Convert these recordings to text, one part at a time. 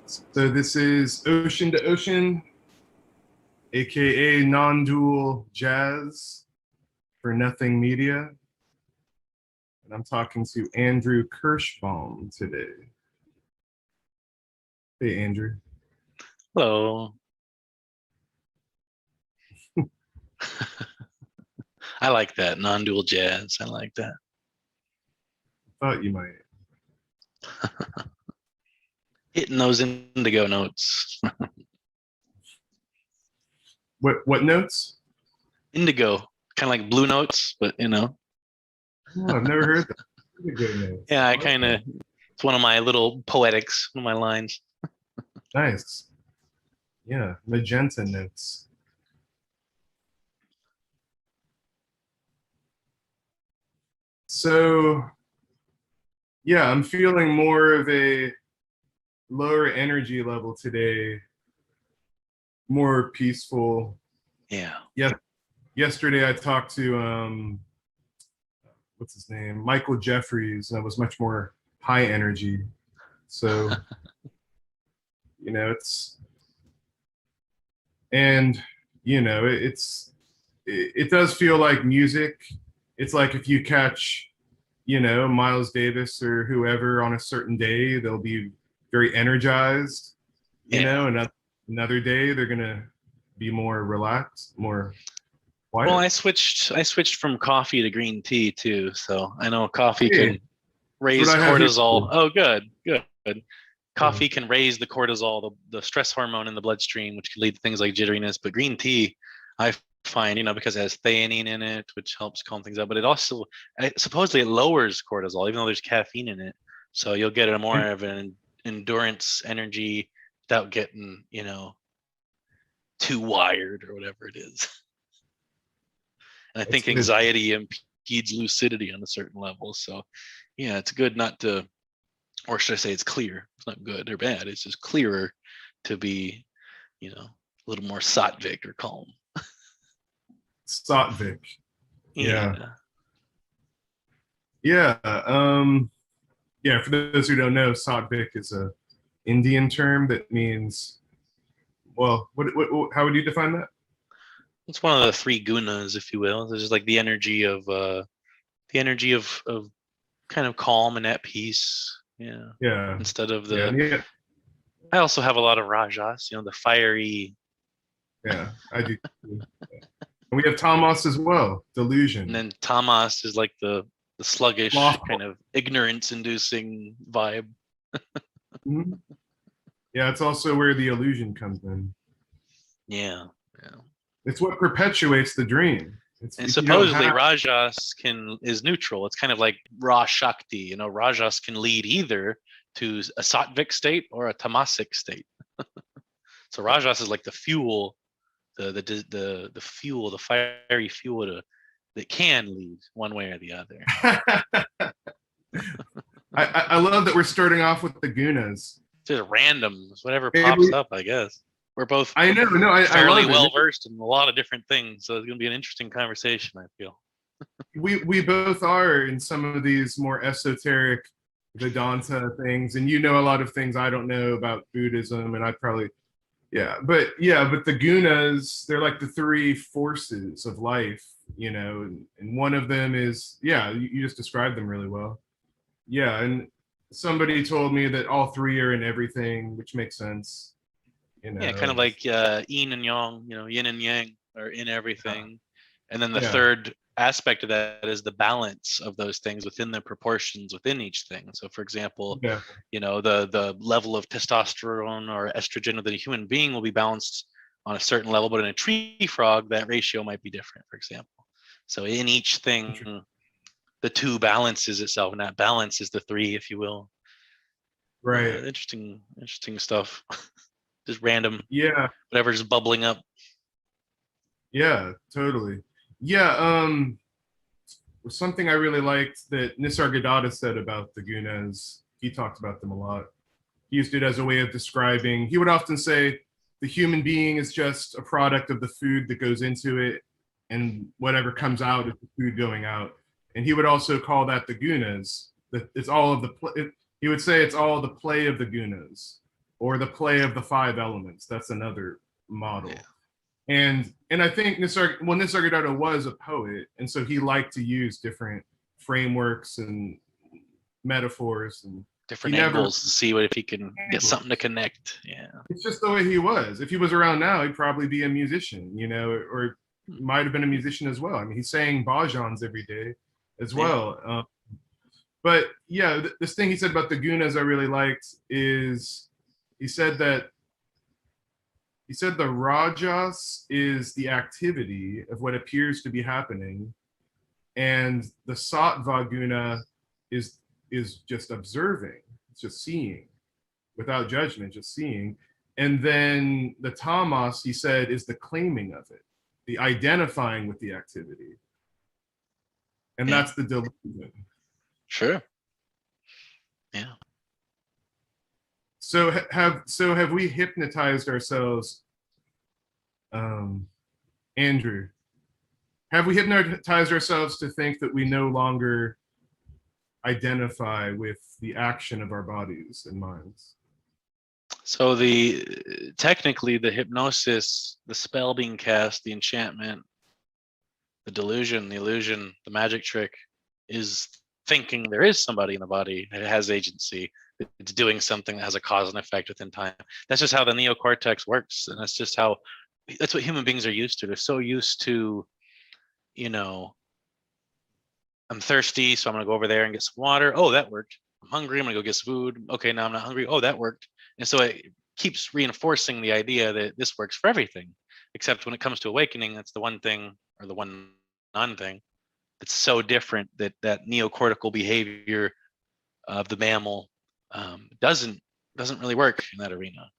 So this is Ocean to Ocean, aka non-dual jazz for Nothing Media. And I'm talking to Andrew KIRSCHBAUM today. Hey, Andrew. Hello. I like that non-dual jazz. I like that. Thought you might. Hitting those indigo notes. What notes? Indigo, kind of like blue notes, but you know. Oh, I've never heard that. Indigo notes. Yeah, I kind of. It's one of my little poetics, one of my lines. Nice. Yeah, magenta notes. So, yeah, I'm feeling more of a lower energy level today, more peaceful. Yeah. Yesterday I talked to what's his name, Michael Jeffries, and I was much more high energy. So it's, and it does feel like music. It's like if you catch Miles Davis or whoever on a certain day, they'll be very energized, and another day they're gonna be more relaxed, more quiet. Well, I switched from coffee to green tea too, so I know coffee can raise cortisol. Oh, good. Coffee can raise the cortisol, the stress hormone in the bloodstream, which can lead to things like jitteriness. But green tea, I find, because it has theanine in it, which helps calm things up. But it also, supposedly, it lowers cortisol, even though there's caffeine in it. So you'll get a more of an endurance energy without getting, too wired or whatever it is. And I think anxiety impedes lucidity on a certain level. So, yeah, it's good not to. Or should I say it's clear? It's not good or bad. It's just clearer to be, a little more sattvic or calm. Sattvic. Yeah. For those who don't know, sattvic is a Indian term that means, well, how would you define that? It's one of the three gunas, if you will. It's just like the energy of kind of calm and at peace. Yeah. Instead of the. I also have a lot of rajas, the fiery. Yeah, I do. And we have tamas as well, delusion. And then tamas is like the sluggish, kind of ignorance-inducing vibe. Mm-hmm. Yeah, it's also where the illusion comes in. Yeah. It's what perpetuates the dream. And supposedly Rajas is neutral. It's kind of like Ra Shakti. Rajas can lead either to a sattvic state or a tamasic state. So Rajas is like the fuel, the fuel, the fiery fuel that can lead one way or the other. I love that we're starting off with the gunas. Just random, whatever pops up, I guess. We're both fairly well versed in a lot of different things, so it's going to be an interesting conversation, I feel. We both are in some of these more esoteric Vedanta things, and a lot of things I don't know about Buddhism, and I probably but the gunas, they're like the three forces of life, and one of them is you just described them really well. And somebody told me that all three are in everything, which makes sense. Kind of like yin and yang, yin and yang are in everything. And then the third aspect of that is the balance of those things within the proportions within each thing. So for example, the level of testosterone or estrogen within a human being will be balanced on a certain level, but in a tree frog, that ratio might be different, for example. So in each thing, the two balances itself, and that balance is the three, if you will. Right. Interesting stuff. Just random, whatever's bubbling up. Yeah, totally. Something I really liked that Nisargadatta said about the gunas, he talked about them a lot. He used it as a way of describing, he would often say the human being is just a product of the food that goes into it, and whatever comes out is the food going out. And he would also call that the gunas, that it's all of the, he would say it's all the play of the gunas, or the play of the 5 elements. That's another model. Yeah. And I think Nisargadatta was a poet, and so he liked to use different frameworks and metaphors and different angles to see what if he can get something to connect. Yeah. It's just the way he was. If he was around now, he'd probably be a musician, you know, or might have been a musician as well. I mean, he's saying bhajans every day as well. But yeah, this thing he said about the gunas I really liked is he said the rajas is the activity of what appears to be happening, and the sattva guna is just observing. It's just seeing without judgment, just seeing. And then the tamas, he said, is the claiming of it, the identifying with the activity. And that's the delusion. Sure. Yeah. So have we hypnotized ourselves, Andrew? Have we hypnotized ourselves to think that we no longer identify with the action of our bodies and minds? So technically the hypnosis, the spell being cast, the enchantment, the delusion, the illusion, the magic trick is thinking there is somebody in the body that has agency. It's doing something that has a cause and effect within time. That's just how the neocortex works. And that's what human beings are used to. They're so used to, you know, I'm thirsty, so I'm gonna go over there and get some water. Oh, that worked. I'm hungry, I'm gonna go get some food. Okay, now I'm not hungry. Oh, that worked. And so it keeps reinforcing the idea that this works for everything, except when it comes to awakening, that's the one thing, or the one non-thing, that's so different that neocortical behavior of the mammal doesn't really work in that arena.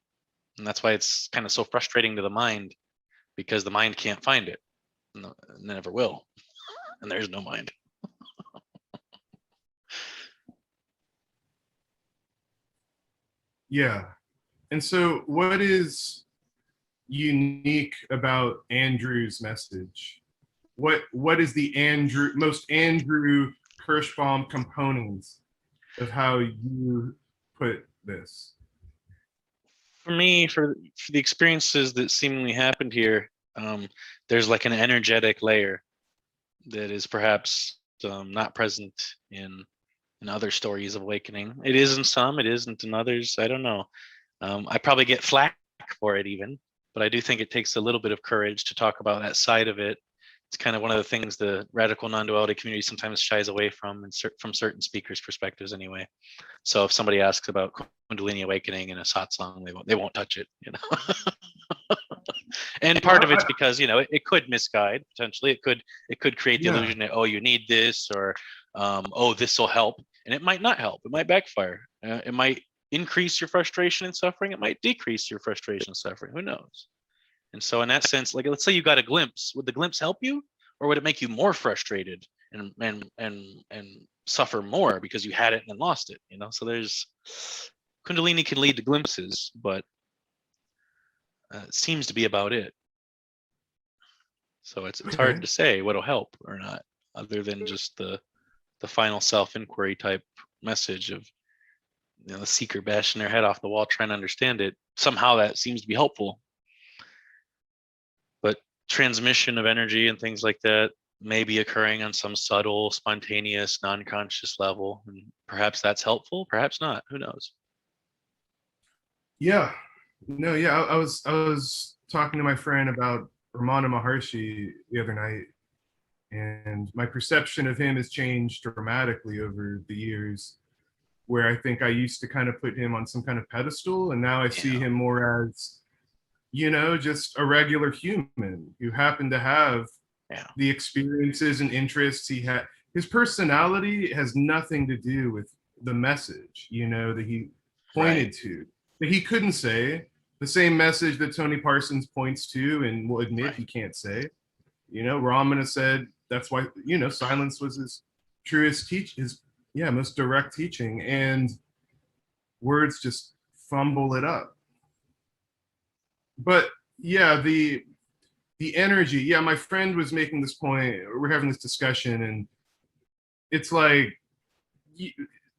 And that's why it's kind of so frustrating to the mind, because the mind can't find it, and never will. And there's no mind. Yeah. And so what is unique about Andrew's message? What is the most Andrew KIRSCHBAUM components of how you put this? For me, for the experiences that seemingly happened here, there's like an energetic layer that is perhaps not present in other stories of awakening. It is in some, it isn't in others. I don't know. I probably get flack for it even, but I do think it takes a little bit of courage to talk about that side of it. It's kind of one of the things the radical non-duality community sometimes shies away from, and from certain speakers' perspectives anyway. So if somebody asks about kundalini awakening in a satsang, they won't touch it, you know. And part of it's because, you know, it could misguide potentially. It could create the illusion that, oh, you need this, or oh, this will help. And it might not help. It might backfire. It might increase your frustration and suffering. It might decrease your frustration and suffering. Who knows? And so in that sense, like, let's say you got a glimpse. Would the glimpse help you, or would it make you more frustrated and suffer more because you had it and then lost it? You know, so there's kundalini can lead to glimpses, but it seems to be about it. So it's hard to say what'll help or not, other than just the final self-inquiry type message of, you know, the seeker bashing their head off the wall trying to understand it. Somehow that seems to be helpful, but transmission of energy and things like that may be occurring on some subtle, spontaneous, non-conscious level, and perhaps that's helpful, perhaps not. Who knows? Yeah, no, yeah. I was talking to my friend about Ramana Maharshi the other night, and my perception of him has changed dramatically over the years, where I think I used to kind of put him on some kind of pedestal, and now I see him more as, you know, just a regular human who happened to have the experiences and interests he had. His personality has nothing to do with the message, you know, that he pointed to. But he couldn't say the same message that Tony Parsons points to and will admit he can't say. You know, Ramana said that's why, you know, silence was his truest his most direct teaching, and words just fumble it up. But yeah, the energy, yeah, my friend was making this point, we're having this discussion, and it's like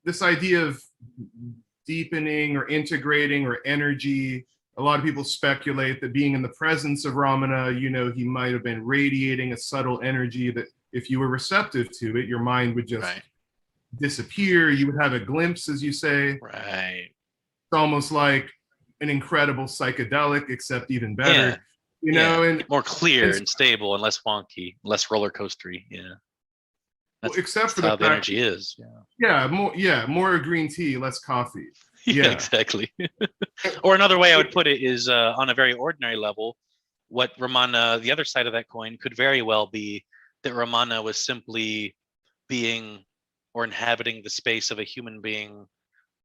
this idea of deepening or integrating or energy. A lot of people speculate that being in the presence of Ramana, he might have been radiating a subtle energy that if you were receptive to it, your mind would just disappear. You would have a glimpse, as you say. Right. It's almost like an incredible psychedelic, except even better. And more clear and stable and less wonky, less roller coastery. Yeah. Except for how the energy is. More green tea, less coffee. Yeah, exactly. Or another way I would put it is on a very ordinary level, what Ramana, the other side of that coin, could very well be that Ramana was simply being or inhabiting the space of a human being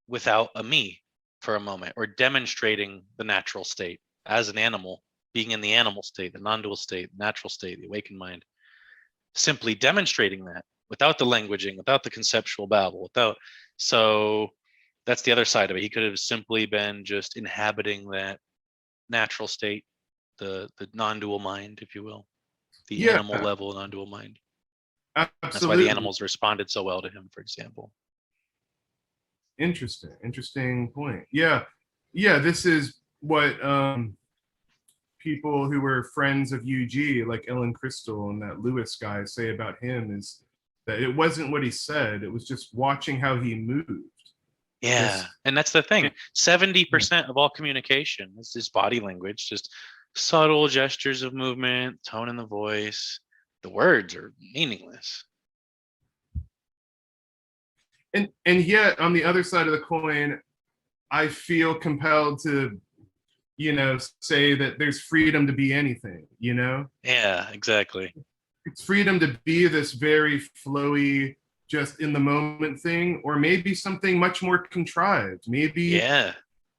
without a me for a moment, or demonstrating the natural state as an animal, being in the animal state, the non-dual state, natural state, the awakened mind, simply demonstrating that without the languaging, without the conceptual babble, so that's the other side of it. He could have simply been just inhabiting that natural state, the non-dual mind, if you will, the animal level non-dual mind. Absolutely. That's why the animals responded so well to him, for example. Interesting point. This is what people who were friends of UG, like Ellen Crystal and that Lewis guy, say about him, is that it wasn't what he said, it was just watching how he moved. And that's the thing. 70% of all communication is body language, just subtle gestures of movement, tone in the voice. The words are meaningless. And yet, on the other side of the coin, I feel compelled to, say that there's freedom to be anything, Yeah, exactly. It's freedom to be this very flowy, just in the moment thing, or maybe something much more contrived. Maybe,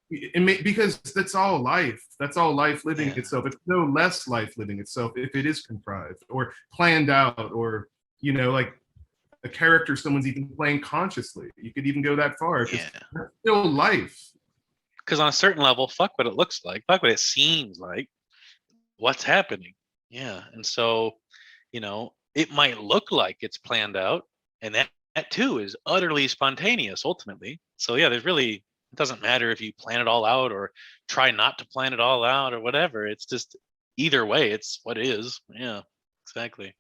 because that's all life. That's all life living itself. It's no less life living itself if it is contrived or planned out, or like a character someone's even playing consciously. You could even go that far. That's still life. Because on a certain level, fuck what it looks like, fuck what it seems like, what's happening. And so, it might look like it's planned out, and that too is utterly spontaneous ultimately. So there's really, it doesn't matter if you plan it all out or try not to plan it all out or whatever. It's just either way, it's what is. Yeah, exactly.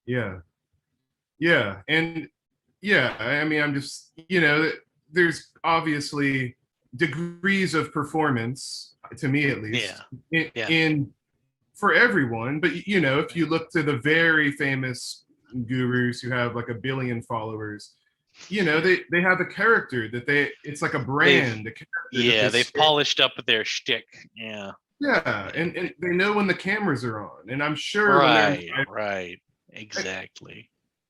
And I mean, I'm just, there's obviously degrees of performance, to me at least, in for everyone. But if you look to the very famous gurus who have like 1 billion followers, they have a character that it's like a brand. They've polished up their shtick. And they know when the cameras are on, and I'm sure right, exactly.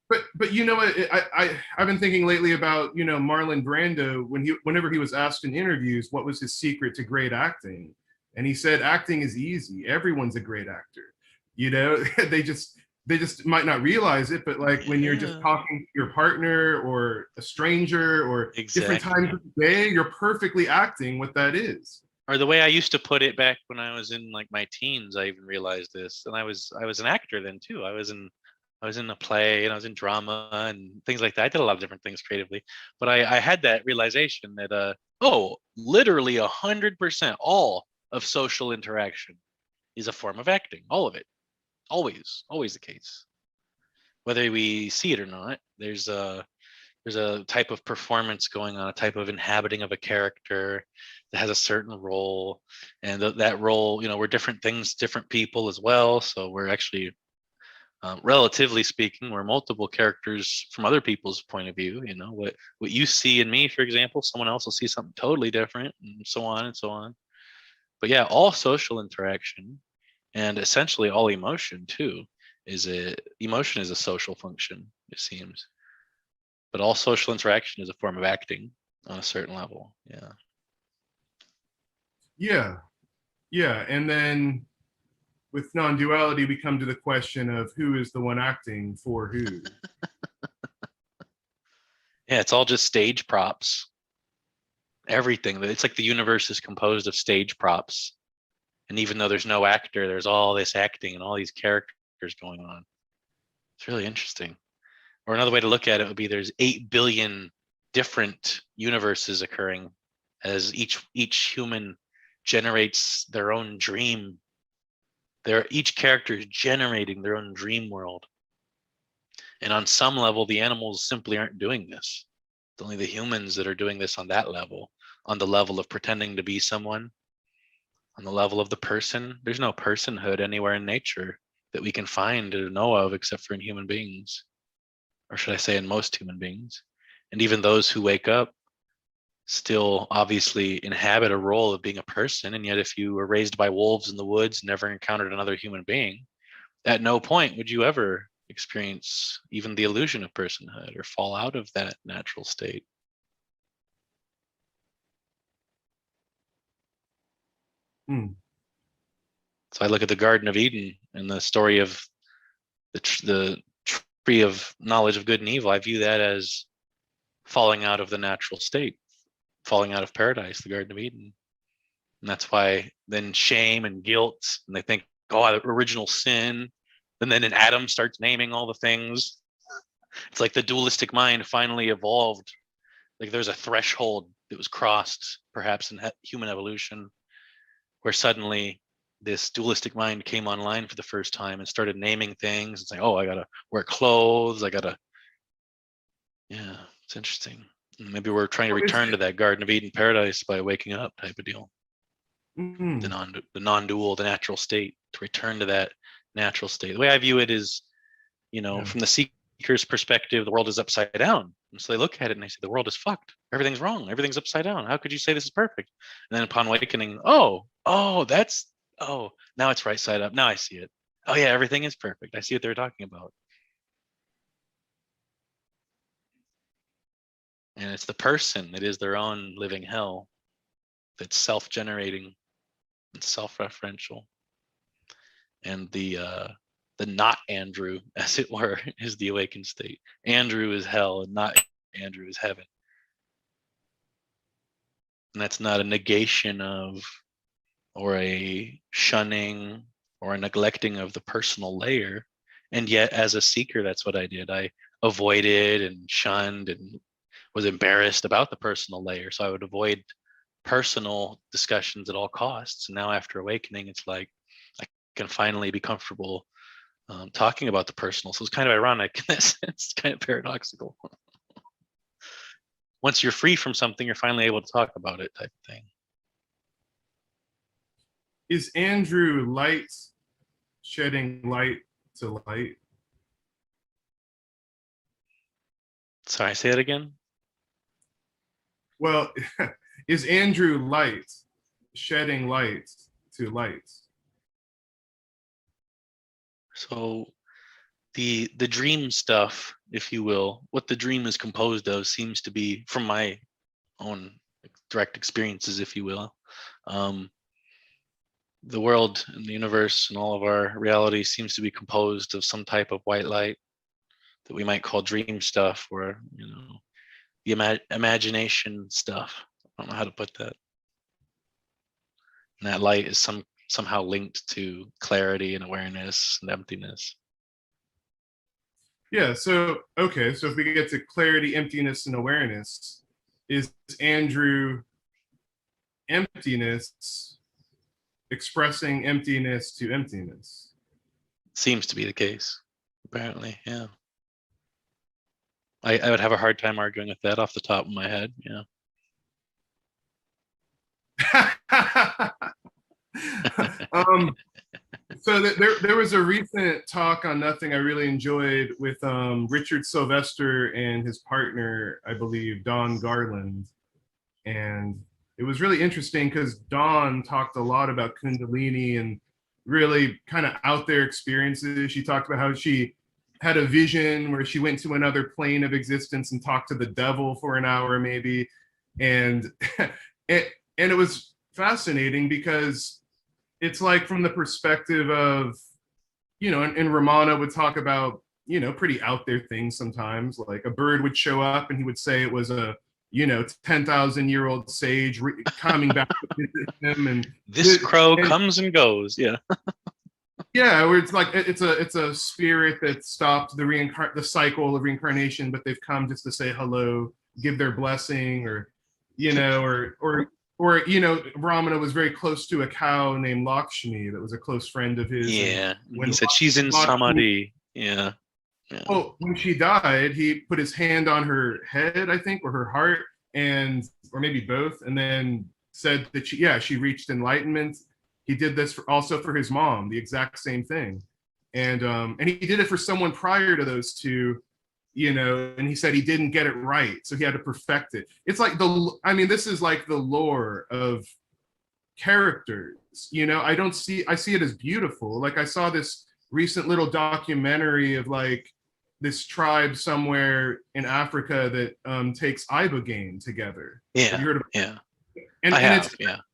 But what, I've been thinking lately about Marlon Brando, whenever he was asked in interviews what was his secret to great acting, and he said acting is easy. Everyone's a great actor. They just might not realize it, but like when you're just talking to your partner or a stranger or different times of the day, you're perfectly acting what that is. Or the way I used to put it back when I was in like my teens, I even realized this, and I was an actor then too. I was in a play and I was in drama and things like that. I did a lot of different things creatively, but I had that realization that literally 100% all of social interaction is a form of acting. All of it, always the case. Whether we see it or not, there's a type of performance going on, a type of inhabiting of a character that has a certain role, and that role, we're different things, different people as well. So we're actually, relatively speaking, we're multiple characters from other people's point of view. What you see in me, for example, someone else will see something totally different, and so on and so on. But all social interaction, and essentially all emotion too, emotion is a social function, it seems. But all social interaction is a form of acting on a certain level. And then with non-duality, we come to the question of who is the one acting for who. It's all just stage props. Everything. It's like the universe is composed of stage props. And even though there's no actor, there's all this acting and all these characters going on. It's really interesting. Or another way to look at it would be there's 8 billion different universes occurring as each human generates their own dream. Each character is generating their own dream world. And on some level, the animals simply aren't doing this. It's only the humans that are doing this on that level, on the level of pretending to be someone. On the level of the person, there's no personhood anywhere in nature that we can find or know of except for in human beings. Or should I say in most human beings. And even those who wake up still obviously inhabit a role of being a person. And yet if you were raised by wolves in the woods, never encountered another human being, at no point would you ever experience even the illusion of personhood or fall out of that natural state. So I look at the Garden of Eden and the story of the tree of knowledge of good and evil. I view that as falling out of the natural state, falling out of paradise, the Garden of Eden. And that's why then shame and guilt, and they think, oh, the original sin. And then Adam starts naming all the things. It's like the dualistic mind finally evolved. Like there's a threshold that was crossed, perhaps in human evolution, where suddenly this dualistic mind came online for the first time and started naming things and saying, oh, I gotta wear clothes, yeah, it's interesting. Maybe we're trying to return to that Garden of Eden paradise by waking up type of deal. The non-dual, the natural state, to return to that natural state. The way I view it is, from the seeker's perspective, the world is upside down. And so they look at it and they say, the world is fucked. Everything's wrong. Everything's upside down. How could you say this is perfect? And then upon awakening, now it's right side up. Now I see it. Oh yeah, everything is perfect. I see what they're talking about. And it's the person that is their own living hell that's self-generating and self-referential. And the not Andrew, as it were, is the awakened state. Andrew is hell and not Andrew is heaven. And that's not a negation of, or a shunning or a neglecting of the personal layer. And yet as a seeker, that's what I did. I avoided and shunned and was embarrassed about the personal layer. So I would avoid personal discussions at all costs. And now after awakening, it's like I can finally be comfortable talking about the personal. So it's kind of ironic in that sense. It's kind of paradoxical. Once you're free from something, you're finally able to talk about it, type of thing. Is Andrew light shedding light to light? Sorry, say it again. Well, is Andrew light shedding light to light? So the dream stuff, if you will, what the dream is composed of seems to be, from my own direct experiences, if you will, the world and the universe and all of our reality seems to be composed of some type of white light that we might call dream stuff, or the imagination stuff. I don't know how to put that. And that light is somehow linked to clarity and awareness and emptiness. Yeah, so if we get to clarity, emptiness, and awareness, is Andrew emptiness expressing emptiness to emptiness? Seems to be the case, apparently, yeah. I would have a hard time arguing with that off the top of my head, yeah. So there was a recent talk on Nothing I really enjoyed with Richard Sylvester and his partner, I believe, Don Garland. And it was really interesting because Dawn talked a lot about kundalini and really kind of out there experiences. She talked about how she had a vision where she went to another plane of existence and talked to the devil for an hour maybe. And it was fascinating because it's like from the perspective of, and Ramana would talk about, pretty out there things sometimes, like a bird would show up and he would say it was a 10,000-year-old sage coming back to visit him, and this crow comes and goes. Yeah. Yeah, where it's like it's a spirit that stopped the cycle of reincarnation, but they've come just to say hello. give their blessing, or or Brahmana was very close to a cow named Lakshmi that was a close friend of his. Yeah, and he said she's in samadhi. Yeah. Oh, when she died, he put his hand on her head, I think, or her heart, or maybe both, and then said that she reached enlightenment. He did this also for his mom, the exact same thing, and he did it for someone prior to those two, and he said he didn't get it right, so he had to perfect it. It's like this is like the lore of characters. I see it as beautiful. Like, I saw this recent little documentary of like this tribe somewhere in Africa that takes ibogaine together. Yeah. Have you heard of it? Yeah. And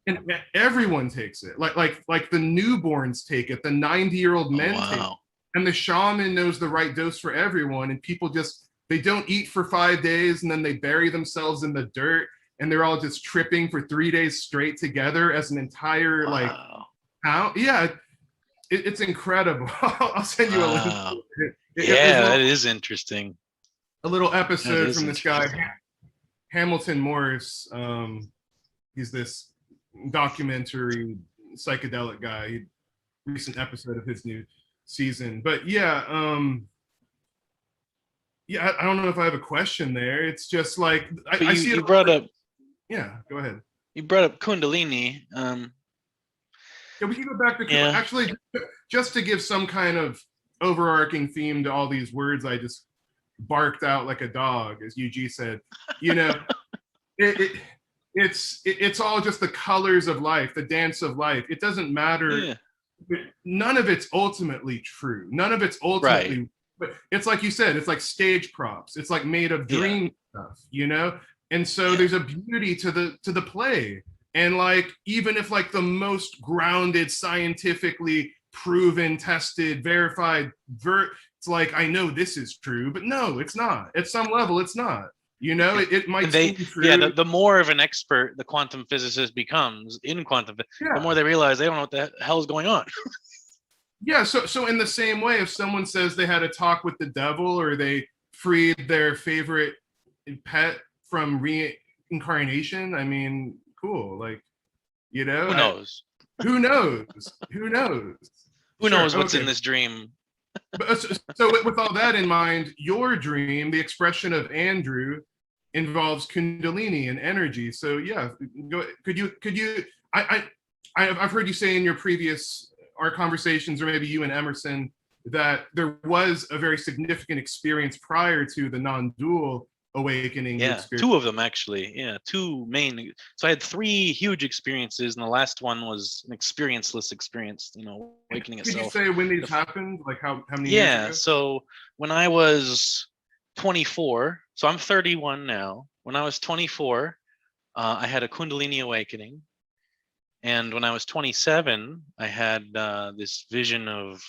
and everyone takes it. Like the newborns take it, the 90-year-old men take it. And the shaman knows the right dose for everyone, and people they don't eat for 5 days, and then they bury themselves in the dirt, and they're all just tripping for 3 days straight together as an entire town. Yeah, it's incredible. I'll send you a link. That is interesting. A little episode from this guy, Hamilton Morris. He's this documentary psychedelic guy. Recent episode of his new season. But I don't know if I have a question there. It's just like I see you brought up. Yeah, go ahead. You brought up kundalini. We can go back to actually just to give some kind of overarching theme to all these words I just barked out like a dog, as UG said. It's all just the colors of life, the dance of life. It doesn't matter. Yeah. None of it's ultimately true. None of it's ultimately. Right. But it's like you said. It's like stage props. It's like made of dream stuff, And so there's a beauty to the play. And like, even if like the most grounded, scientifically proven, tested, verified, it's like, I know this is true, but no, it's not. At some level, it's not. It might seem true. Yeah, the more of an expert the quantum physicist becomes in quantum, the more they realize they don't know what the hell is going on. Yeah, so in the same way, if someone says they had a talk with the devil, or they freed their favorite pet from reincarnation, I mean, cool. Like, who knows? Who knows? Who knows? Who knows what's in this dream? So with all that in mind, your dream, the expression of Andrew, involves kundalini and energy. So yeah, could you? I've heard you say in your our conversations, or maybe you and Emerson, that there was a very significant experience prior to the non-dual awakening. Yeah, two of them actually. Yeah, two main. So I had 3 huge experiences, and the last one was an experienceless experience. Awakening itself. Could you say when these happened? Like how many? Yeah. Years ago? So when I was 24, so I'm 31 now. When I was 24, I had a kundalini awakening, and when I was 27, I had this vision of,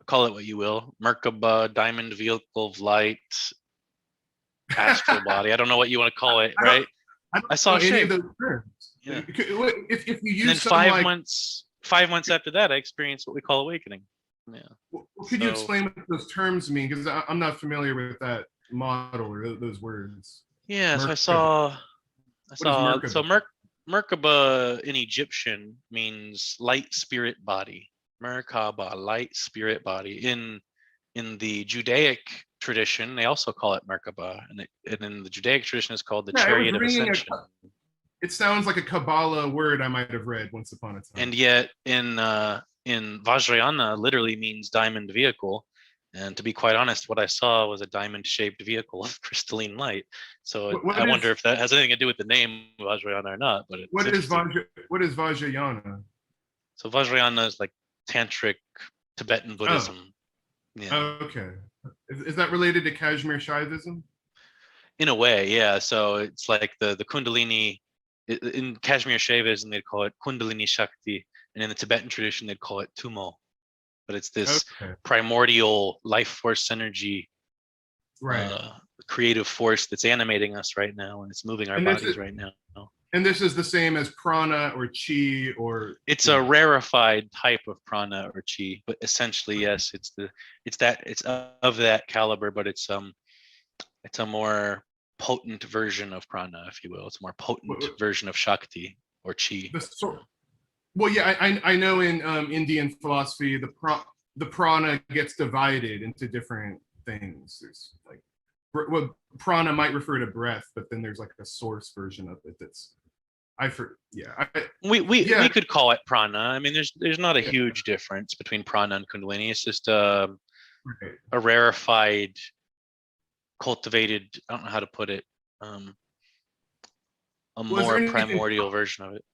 call it what you will, Merkaba, diamond vehicle of light, astral body. I don't know what you want to call it, right? I saw a shape. Of those terms. Yeah. If you use, and then 5 months after that, I experienced what we call awakening. Yeah. Well, could you explain what those terms mean? Because I'm not familiar with that model or those words. Yeah. So I saw. So Merkaba in Egyptian means light spirit body. Merkaba, light spirit body. In the Judaic tradition, they also call it Merkaba, and in the Judaic tradition, it's called the chariot of ascension. It sounds like a Kabbalah word I might have read once upon a time. And yet, in Vajrayana, literally means diamond vehicle. And to be quite honest, what I saw was a diamond-shaped vehicle of crystalline light. So I wonder if that has anything to do with the name Vajrayana or not. But what is Vajrayana? So Vajrayana is like tantric Tibetan Buddhism. Oh. Yeah. Okay. Is that related to Kashmir Shaivism? In a way, yeah. So it's like the Kundalini in Kashmir Shaivism, they'd call it Kundalini Shakti, and in the Tibetan tradition, they'd call it Tumo. But it's this primordial life force energy, creative force that's animating us right now, and it's moving our bodies right now. And this is the same as prana or chi, or it's a rarefied type of prana or chi, but essentially, yes, it's of that caliber, but it's a more potent version of prana, if you will. It's a more potent What- version of Shakti or Chi. the sort. Well, yeah, I know in Indian philosophy, the prana gets divided into different things. There's like, what prana might refer to breath, but then there's like a source version of it that's We could call it prana. I mean, there's not a huge difference between prana and kundalini. It's just a rarefied, cultivated, I don't know how to put it, a more primordial version of it.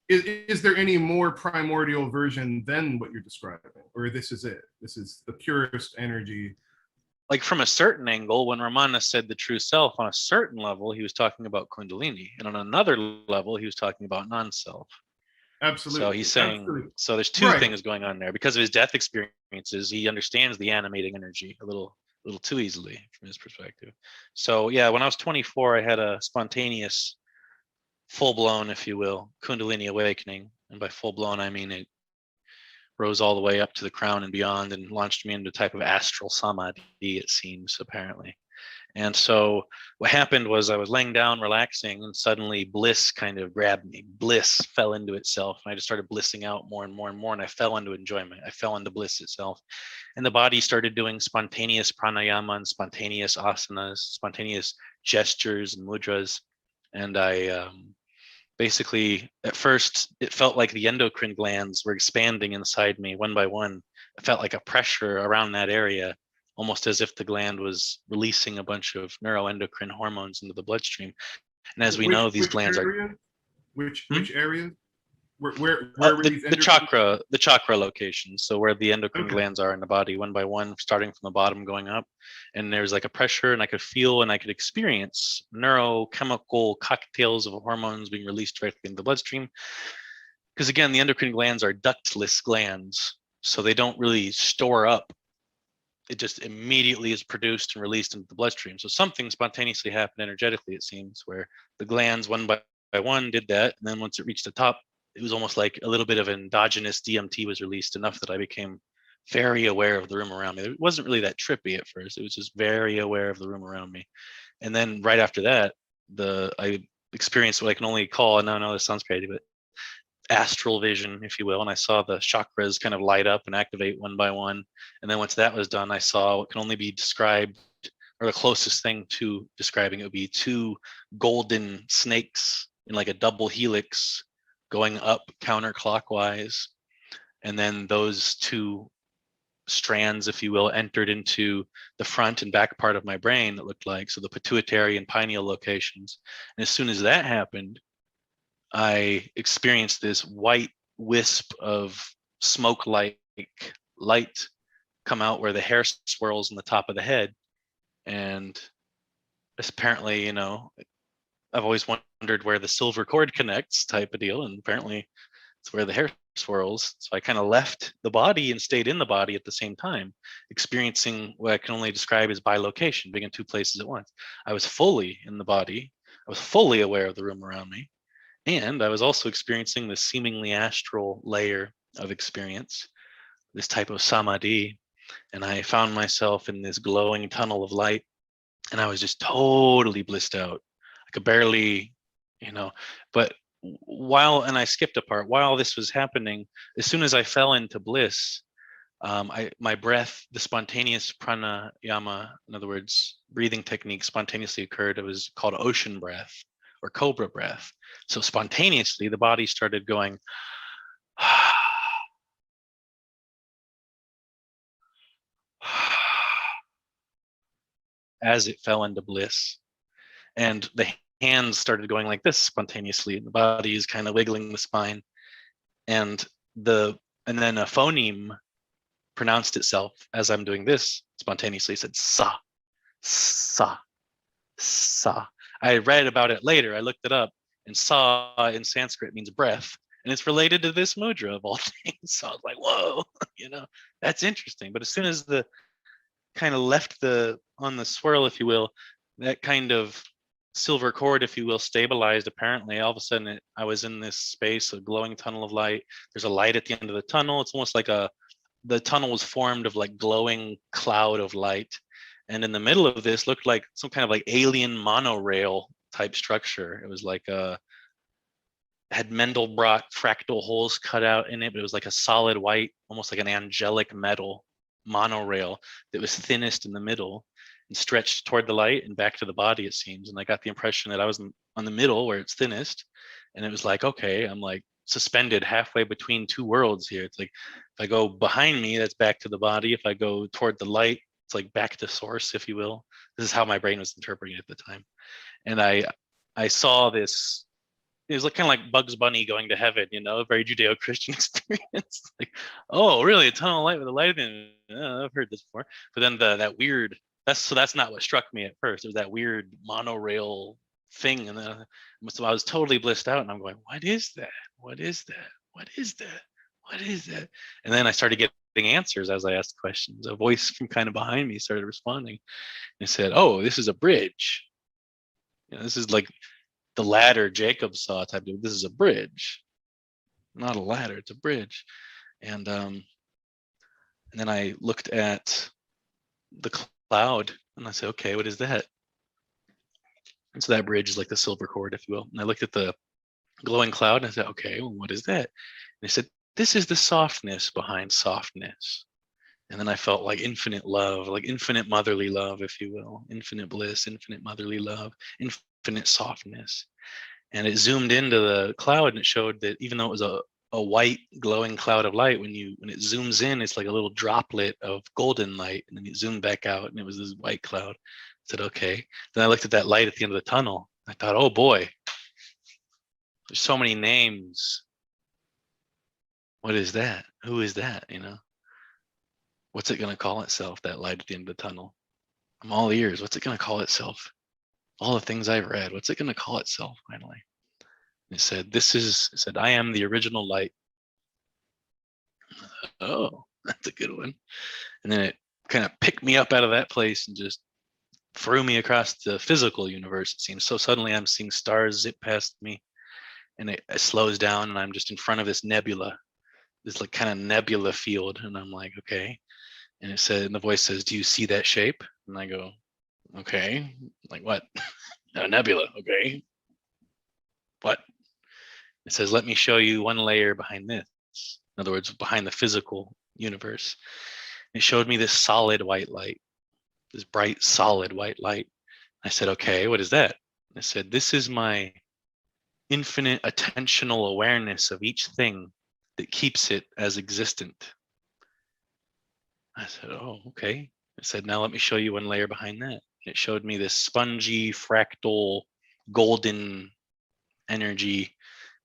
Is there any more primordial version than what you're describing, or this is it? This is the purest energy. Like from a certain angle, when Ramana said the true self, on a certain level, he was talking about kundalini, and on another level, he was talking about non-self. Absolutely. So he's saying, so there's two things going on there. Because of his death experiences, he understands the animating energy a little too easily from his perspective. So yeah, when I was 24, I had a spontaneous, full-blown, if you will, kundalini awakening. And by full-blown, I mean it rose all the way up to the crown and beyond and launched me into a type of astral samadhi, it seems, apparently. And so what happened was I was laying down, relaxing, and suddenly bliss kind of grabbed me. Bliss fell into itself, and I just started blissing out more and more and more, and I fell into enjoyment. I fell into bliss itself. And the body started doing spontaneous pranayama and spontaneous asanas, spontaneous gestures and mudras. And I basically, at first, it felt like the endocrine glands were expanding inside me one by one. It felt like a pressure around that area, almost as if the gland was releasing a bunch of neuroendocrine hormones into the bloodstream. And as we know, these glands area? Which area? Where were these the chakra locations. So where the endocrine glands are in the body, one by one, starting from the bottom going up. And there's like a pressure, and I could feel and I could experience neurochemical cocktails of hormones being released directly into the bloodstream. Because again, the endocrine glands are ductless glands, so they don't really store up. It just immediately is produced and released into the bloodstream. So something spontaneously happened energetically, it seems, where the glands one by one did that. And then once it reached the top, it was almost like a little bit of endogenous DMT was released, enough that I became very aware of the room around me. It wasn't really that trippy at first. It was just very aware of the room around me. And then right after that, I experienced what I can only call, and no, this sounds crazy, but astral vision, if you will. And I saw the chakras kind of light up and activate one by one. And then once that was done, I saw what can only be described, or the closest thing to describing it would be two golden snakes in like a double helix going up counterclockwise. And then those two strands, if you will, entered into the front and back part of my brain, it looked like. So the pituitary and pineal locations. And as soon as that happened, I experienced this white wisp of smoke-like light come out where the hair swirls on the top of the head. And apparently, I've always wondered where the silver cord connects type of deal. And apparently it's where the hair swirls. So I kind of left the body and stayed in the body at the same time, experiencing what I can only describe as bilocation, being in two places at once. I was fully in the body. I was fully aware of the room around me. And I was also experiencing this seemingly astral layer of experience, this type of samadhi. And I found myself in this glowing tunnel of light, and I was just totally blissed out. I could barely, but and I skipped a part, while this was happening, as soon as I fell into bliss, my breath, the spontaneous pranayama, in other words, breathing technique spontaneously occurred. It was called ocean breath or cobra breath. So spontaneously, the body started going, as it fell into bliss. And the hands started going like this spontaneously. The body is kind of wiggling the spine. And then a phoneme pronounced itself as I'm doing this spontaneously. It said sa, sa, sa. I read about it later. I looked it up, and sa in Sanskrit means breath. And it's related to this mudra of all things. So I was like, whoa, that's interesting. But as soon as the kind of left on the swirl, if you will, that kind of silver cord, if you will, stabilized. Apparently, all of a sudden, I was in this space, a glowing tunnel of light. There's a light at the end of the tunnel. It's almost like the tunnel was formed of like glowing cloud of light. And in the middle of this looked like some kind of like alien monorail type structure. It was like had Mendelbrot fractal holes cut out in it, but it was like a solid white, almost like an angelic metal monorail that was thinnest in the middle and stretched toward the light and back to the body, it seems. And I got the impression that I was on the middle where it's thinnest. And it was like, okay, I'm like suspended halfway between two worlds here. It's like if I go behind me, that's back to the body. If I go toward the light, it's like back to source, if you will. This is how my brain was interpreting it at the time. And I saw this. It was like kind of like Bugs Bunny going to heaven, you know, a very Judeo-Christian experience. Like, oh, really? A tunnel of light with a light in it? I've heard this before. But then that weird. That's not what struck me at first. It was that weird monorail thing, and then so I was totally blissed out, and I'm going, "What is that? What is that? What is that? What is that?" And then I started getting answers as I asked questions. A voice from kind of behind me started responding, and said, "Oh, this is a bridge. You know, this is like the ladder Jacob saw type of. This is a bridge, not a ladder. It's a bridge." And then I looked at the cloud, and I said, "Okay, what is that?" And so that bridge is like the silver cord, if you will. And I looked at the glowing cloud, and I said, "Okay, well, what is that?" And they said, "This is the softness behind softness." And then I felt like infinite love, like infinite motherly love, if you will, infinite bliss, infinite motherly love, infinite softness. And it zoomed into the cloud, and it showed that even though it was a white glowing cloud of light, when it zooms in, it's like a little droplet of golden light, and then it zoomed back out, and it was this white cloud. I said, okay. Then I looked at that light at the end of the tunnel. I thought, oh boy, there's so many names. What is that? Who is that? You know, what's it going to call itself, that light at the end of the tunnel? I'm all ears. What's it going to call itself? All the things I've read. What's it going to call itself finally? And it said, I am the original light. Oh, that's a good one. And then it kind of picked me up out of that place and just threw me across the physical universe, it seems. So suddenly I'm seeing stars zip past me, and it slows down, and I'm just in front of this nebula, this like kind of nebula field. And I'm like, okay. And it said, and the voice says, "Do you see that shape?" And I go, okay. Like, what? A nebula. Okay. What? It says, "Let me show you one layer behind this." In other words, behind the physical universe. It showed me this solid white light, this bright, solid white light. I said, okay, what is that? And it said, "This is my infinite attentional awareness of each thing that keeps it as existent." I said, oh, okay. It said, "Now let me show you one layer behind that." And it showed me this spongy, fractal, golden energy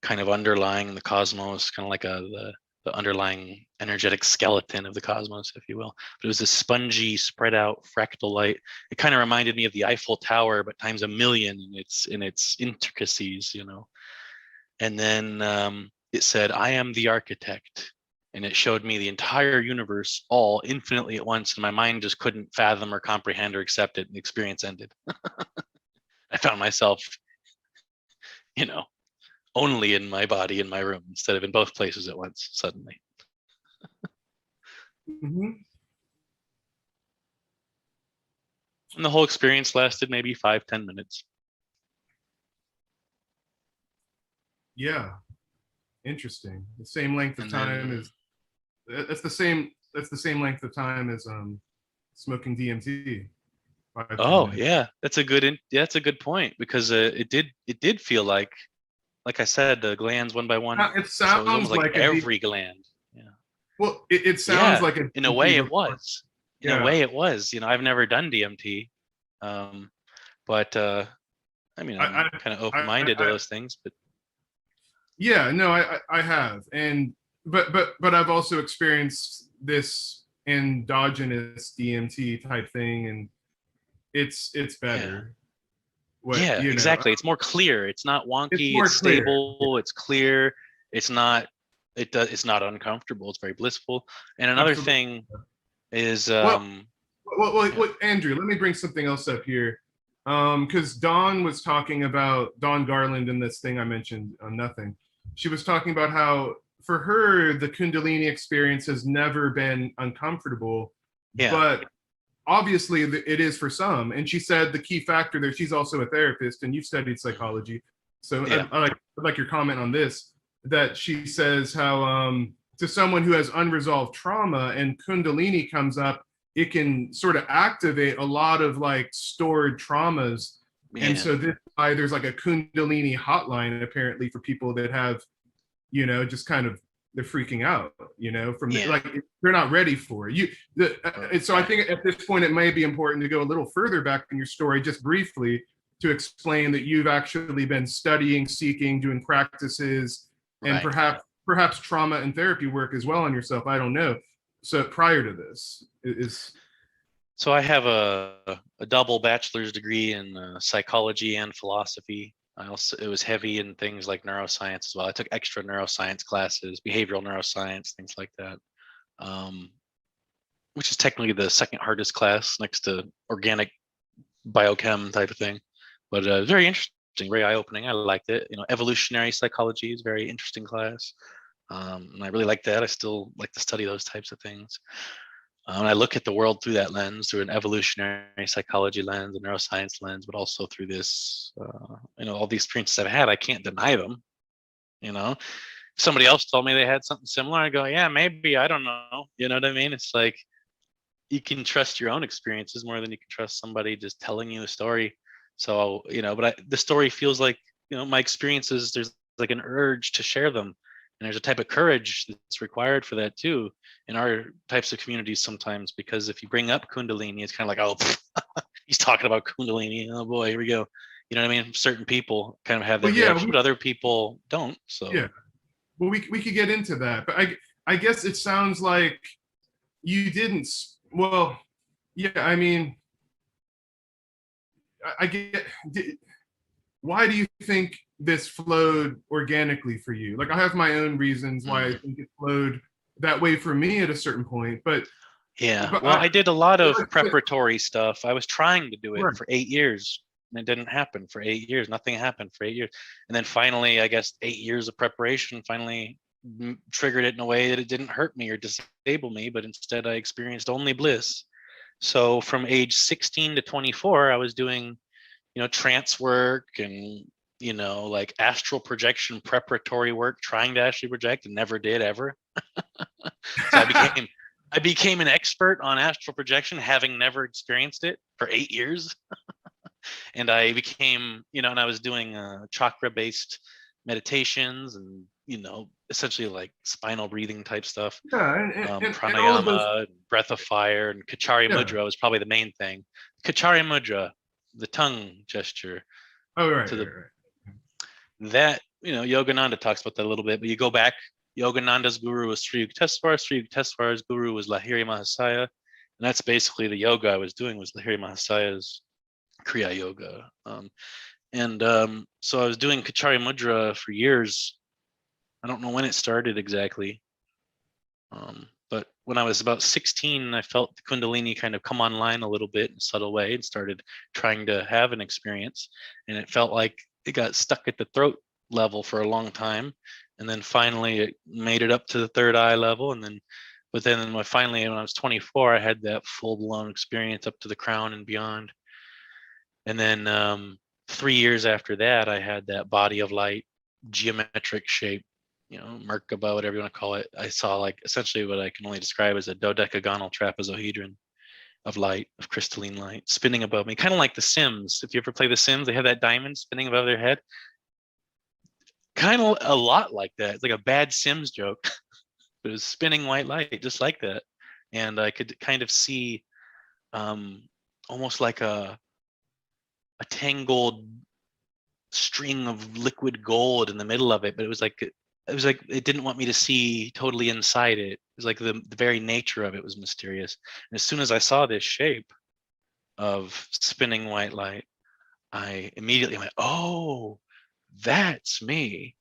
kind of underlying the cosmos, kind of like the underlying energetic skeleton of the cosmos, if you will. But it was this spongy, spread out fractal light. It kind of reminded me of the Eiffel Tower, but times a million in its intricacies, you know. And then it said, "I am the architect." And it showed me the entire universe all infinitely at once, and my mind just couldn't fathom or comprehend or accept it, and the experience ended. I found myself, you know, only in my body in my room instead of in both places at once suddenly. Mm-hmm. And the whole experience lasted maybe 5-10 minutes. Yeah, interesting. The same length of And time then, as that's the same length of time as smoking DMT. 5-10 oh minutes. yeah, that's a good point, because it did feel like I said, the glands one by one. It So it was sounds almost like like every gland. Yeah. well, it sounds Yeah, like a in a DMT way it report. was. In a way it was. You know, I've never done DMT, but I mean, I'm kind of open-minded to those things. But yeah, no, I have, and but I've also experienced this endogenous DMT type thing, and it's better. Yeah, exactly. It's more clear. It's not wonky. It's stable. It's clear. It's not. It's not uncomfortable. It's very blissful. And another thing is, well, Andrew, let me bring something else up here, because Dawn was talking about Dawn Garland in this thing I mentioned on Nothing. She was talking about how for her the Kundalini experience has never been uncomfortable, but obviously it is for some. And she said the key factor there, she's also a therapist and you've studied psychology. So Yeah. I'd like your comment on this, that she says how to someone who has unresolved trauma and kundalini comes up, it can sort of activate a lot of like stored traumas. Yeah. And so this why there's like a kundalini hotline apparently for people that have, you know, just kind of they're freaking out, you know, from like they're not ready for it. So I think at this point it may be important to go a little further back in your story, just briefly, to explain that you've actually been studying, seeking, doing practices, and perhaps trauma and therapy work as well on yourself. I don't know. So prior to this is. So I have a double bachelor's degree in psychology and philosophy. It was heavy in things like neuroscience as well. I took extra neuroscience classes, behavioral neuroscience, things like that, which is technically the second hardest class next to organic biochem type of thing. But very interesting, very eye-opening. I liked it. You know, evolutionary psychology is a very interesting class. And I really like that. I still like to study those types of things. And I look at the world through that lens, through an evolutionary psychology lens, a neuroscience lens, but also through this, you know, all these experiences I've had, I can't deny them. You know, if somebody else told me they had something similar, I go, yeah, maybe, I don't know. You know what I mean? It's like, you can trust your own experiences more than you can trust somebody just telling you a story. So, you know, but the story feels like, you know, my experiences, there's like an urge to share them. And there's a type of courage that's required for that too, in our types of communities sometimes, because if you bring up kundalini, it's kind of like, oh, he's talking about kundalini. Oh boy, here we go. You know what I mean? Certain people kind of have that reaction, but other people don't. So yeah, well, we could get into that, but I guess it sounds like you didn't. Well, yeah, I mean, I get. Why do you think this flowed organically for you? Like I have my own reasons why I think it flowed that way for me at a certain point, but I did a lot of preparatory stuff. I was trying to do it for 8 years and it didn't happen for 8 years. Nothing happened for 8 years. And then finally, I guess 8 years of preparation finally triggered it in a way that it didn't hurt me or disable me, but instead I experienced only bliss. So from age 16 to 24, I was doing, you know, trance work and, you know, like astral projection preparatory work, trying to actually project, and never did ever. So I became an expert on astral projection, having never experienced it for 8 years. And I became, you know, and I was doing chakra based meditations and, you know, essentially like spinal breathing type stuff. Pranayama, and breath of fire, and Kachari Mudra was probably the main thing. Kachari Mudra, the tongue gesture. Oh, right. That, you know, Yogananda talks about that a little bit, but you go back, Yogananda's guru was Sri Yukteswar. Sri Yukteswar's guru was Lahiri Mahasaya. And that's basically the yoga I was doing, was Lahiri Mahasaya's Kriya Yoga. So I was doing Kachari Mudra for years. I don't know when it started exactly. But when I was about 16, I felt the Kundalini kind of come online a little bit in a subtle way and started trying to have an experience. And it felt like it got stuck at the throat level for a long time. And then finally it made it up to the third eye level. But then finally, when I was 24, I had that full blown experience up to the crown and beyond. And then 3 years after that, I had that body of light, geometric shape, you know, Merkaba, whatever you want to call it. I saw like essentially what I can only describe as a dodecagonal trapezohedron of light, of crystalline light, spinning above me, kind of like The Sims. If you ever play The Sims, they have that diamond spinning above their head. Kind of a lot like that. It's like a bad Sims joke, but it was spinning white light, just like that. And I could kind of see almost like a tangled string of liquid gold in the middle of it, but it was like it didn't want me to see totally inside it. It was like the very nature of it was mysterious. And as soon as I saw this shape of spinning white light, I immediately went, oh, that's me.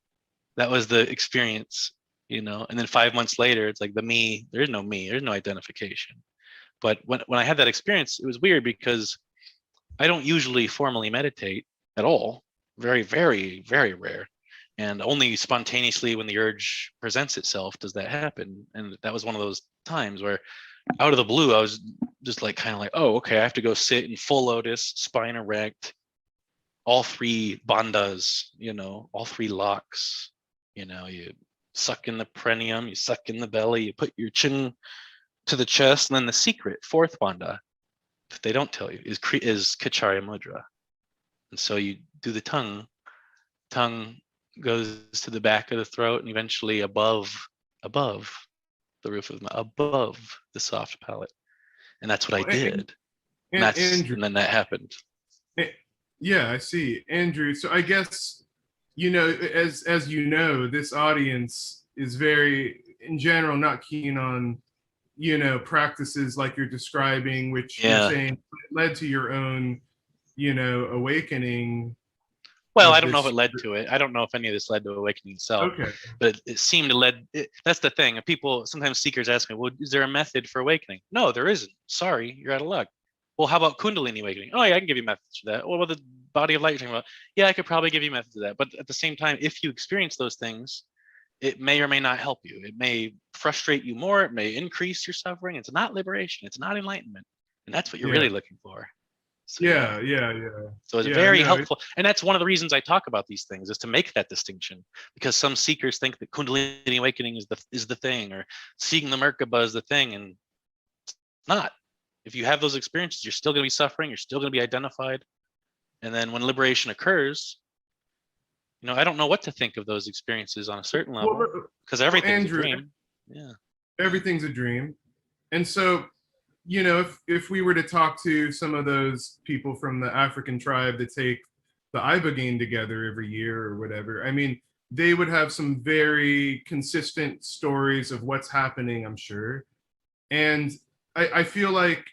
That was the experience, you know. And then 5 months later, it's like the me, there's no me, there's no identification. But when I had that experience, it was weird because I don't usually formally meditate at all. Very, very, very rare. And only spontaneously when the urge presents itself does that happen. And that was one of those times where out of the blue, I was just like, kind of like, oh, okay, I have to go sit in full lotus, spine erect, all 3 bandhas, all 3 locks. You suck in the perineum, you suck in the belly, you put your chin to the chest, and then the secret 4th bandha that they don't tell you is Kacharya Mudra. And so you do the tongue goes to the back of the throat and eventually above the roof of the mouth, above the soft palate. And that's what I did. And then that happened. Yeah, I see. Andrew, so I guess, as you know, this audience is very, in general, not keen on, practices like you're describing, which you're saying led to your own, awakening. Well, I don't know if it led to it. I don't know if any of this led to awakening itself. Okay. But it seemed to that's the thing. People, sometimes seekers ask me, well, is there a method for awakening? No, there isn't. Sorry, you're out of luck. Well, how about kundalini awakening? Oh, yeah, I can give you methods for that. What about the body of light you're talking about? Yeah, I could probably give you methods of that. But at the same time, if you experience those things, it may or may not help you. It may frustrate you more. It may increase your suffering. It's not liberation. It's not enlightenment. And that's what you're really looking for. So, yeah. So it's very helpful. And that's one of the reasons I talk about these things, is to make that distinction, because some seekers think that kundalini awakening is the thing, or seeing the Merkaba is the thing, and it's not. If you have those experiences, you're still going to be suffering. You're still going to be identified. And then when liberation occurs, I don't know what to think of those experiences on a certain level, because everything's a dream. Yeah. Everything's a dream. And so, if we were to talk to some of those people from the African tribe that take the ibogaine together every year or whatever, I mean, they would have some very consistent stories of what's happening, I'm sure. And I feel like,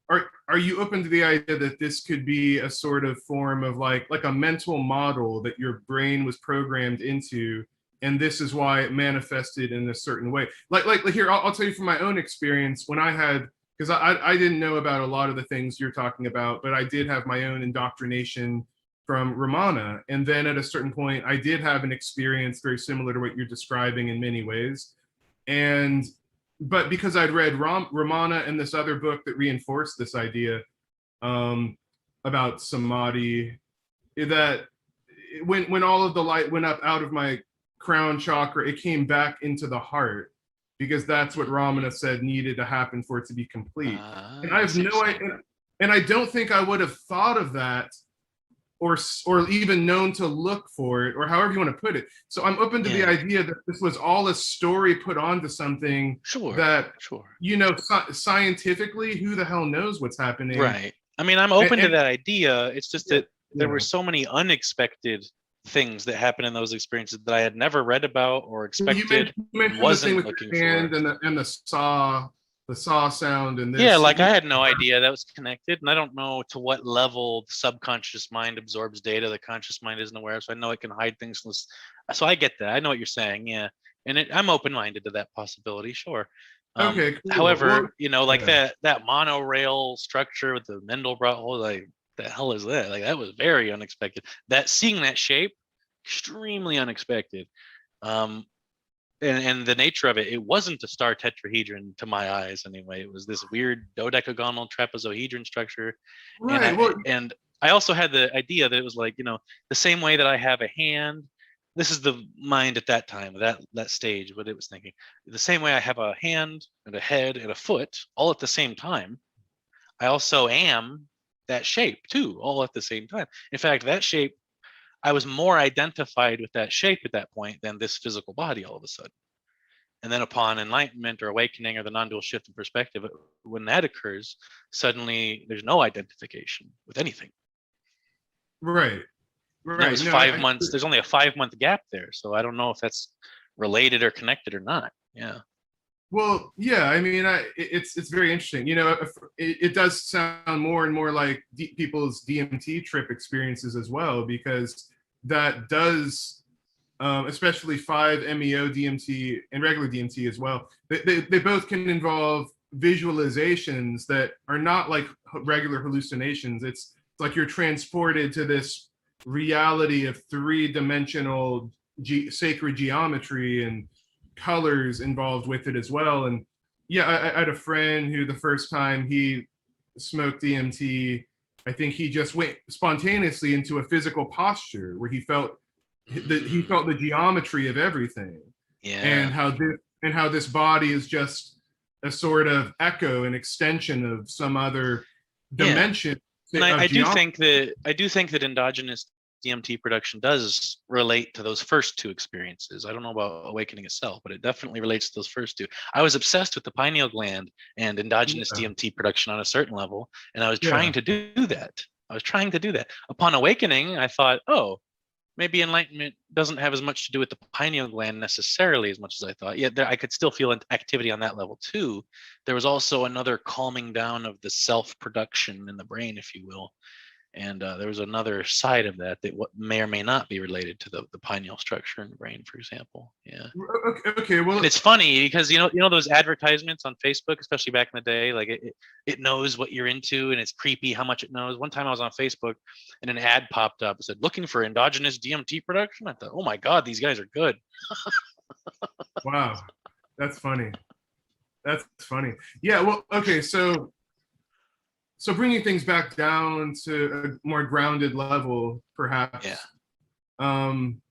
are you open to the idea that this could be a sort of form of like a mental model that your brain was programmed into, and this is why it manifested in a certain way? Like here, I'll tell you from my own experience, when I had, because I didn't know about a lot of the things you're talking about, but I did have my own indoctrination from Ramana. And then at a certain point, I did have an experience very similar to what you're describing in many ways. But because I'd read Ramana and this other book that reinforced this idea about samadhi, that when all of the light went up out of my crown chakra, it came back into the heart, because that's what Ramana said needed to happen for it to be complete. And I have no idea, and I don't think I would have thought of that or even known to look for it, or however you want to put it. So I'm open to the idea that this was all a story put onto something scientifically, who the hell knows what's happening? Right. I mean, I'm open to that idea. It's just that there were so many unexpected things that happened in those experiences that I had never read about or expected. You mentioned wasn't the thing with looking your hand for. And the saw sound, and this. Yeah, like I had no idea that was connected, and I don't know to what level the subconscious mind absorbs data the conscious mind isn't aware of. So I know it can hide things. So I get that. I know what you're saying. Yeah, and I'm open-minded to that possibility. Sure. Okay. Cool. However, that monorail structure with the Mandelbrot hole, like, the hell is that? Like, that was very unexpected. Seeing that shape, extremely unexpected. And the nature of it, it wasn't a star tetrahedron to my eyes anyway. It was this weird dodecagonal trapezohedron structure. Right. And I also had the idea that it was like, the same way that I have a hand. This is the mind at that time, that stage, what it was thinking. The same way I have a hand and a head and a foot all at the same time, I also am that shape too, all at the same time. In fact, that shape, I was more identified with that shape at that point than this physical body all of a sudden. And then upon enlightenment or awakening or the non-dual shift in perspective, when that occurs, suddenly there's no identification with anything. Right. That was 5 months. There's only a 5-month gap there. So I don't know if that's related or connected or not. Yeah. Well, yeah, I mean, it's very interesting. It does sound more and more like people's DMT trip experiences as well, because that does, especially 5-MeO DMT and regular DMT as well, they both can involve visualizations that are not like regular hallucinations. It's like you're transported to this reality of 3-dimensional sacred geometry and colors involved with it as well. And yeah, I had a friend who the first time he smoked DMT, I think he just went spontaneously into a physical posture where he felt the geometry of everything, Yeah. and how this body is just a sort of echo, an extension of some other Yeah. dimension And of I do geometry. think that endogenous DMT production does relate to those first two experiences. I don't know about awakening itself, but it definitely relates to those first two. I was obsessed with the pineal gland and endogenous Yeah, DMT production on a certain level, and I was yeah. trying to do that. I was trying to do that. Upon awakening, I thought, oh, maybe enlightenment doesn't have as much to do with the pineal gland necessarily as much as I thought. Yet I could still feel activity on that level too. There was also another calming down of the self production in the brain, if you will, and there was another side of that what may or may not be related to the pineal structure in the brain, for example. Yeah. Okay, well, And it's funny because you know those advertisements on Facebook, especially back in the day, like it knows what you're into, and it's creepy how much it knows. One time I was on Facebook and an ad popped up. It said, "Looking for endogenous DMT production." I thought, "Oh my God, these guys are good." wow, that's funny. That's funny. Yeah, well, okay, so bringing things back down to a more grounded level, Yeah. perhaps. Um,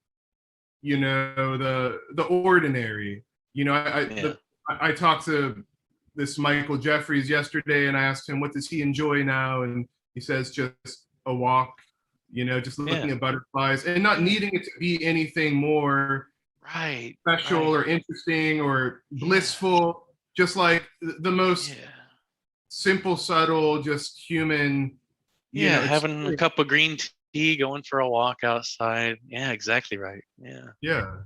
the ordinary. Yeah. I talked to this Michael Jeffries yesterday, and I asked him what does he enjoy now, and he says just a walk. Just looking Yeah. at butterflies and not needing it to be anything more Right. special Right. or interesting or Yeah. blissful. Just like the most Yeah. simple, subtle, just human, Yeah. Having a experience. cup of green tea, going for a walk outside. Yeah. Exactly right. Yeah. Yeah.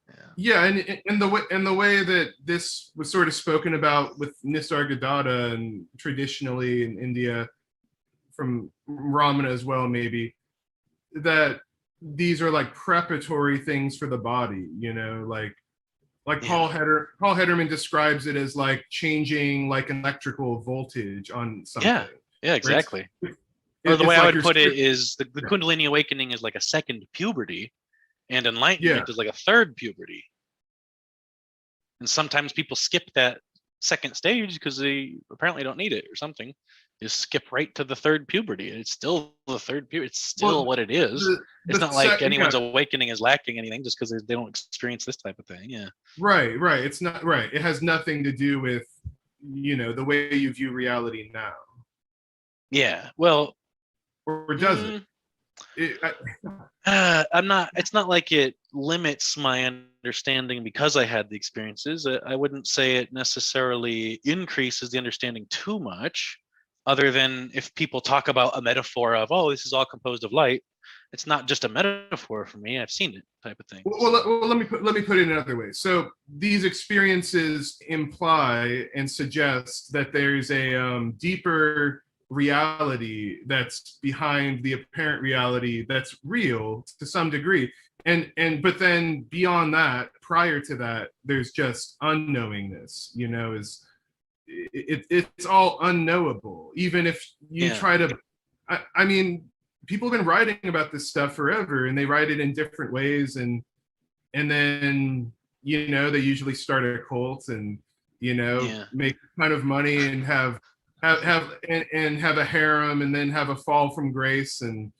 Yeah. Yeah, and the way that this was sort of spoken about with Nisargadatta and traditionally in India, from Ramana as well, maybe, that these are like preparatory things for the body, like Yeah. Paul Hederman describes it as like changing like an electrical voltage on Yeah. something. Yeah. Where Exactly. Or the way it's I like would your put it spirit. is the Yeah. Kundalini awakening is like a second puberty, and Yeah. enlightenment is like a third puberty. And sometimes people skip that second stage because they apparently don't need it or something. Just skip right to the third puberty. It's still the third puberty. It's still Well, what it is. It's the not like yeah. anyone's awakening is lacking anything just because they don't experience this type of thing. Yeah. Right. It's not right. It has nothing to do with, the way you view reality now. Yeah. Well, Or does it? mm, I'm not. It's not like it limits my understanding because I had the experiences. I wouldn't say it necessarily increases the understanding too much, other than if people talk about a metaphor of, "Oh, this is all composed of light." It's not just a metaphor for me. I've seen it, type of thing. Well, let me put it another way. So these experiences imply and suggest that there's a deeper reality that's behind the apparent reality that's real to some degree, but then beyond that, prior to that, there's just unknowingness. It's all unknowable. Even if you Yeah. try to, I mean, people have been writing about this stuff forever, and they write it in different ways, and then they usually start a cult and Yeah. make a ton of money and have a harem, and then have a fall from grace, and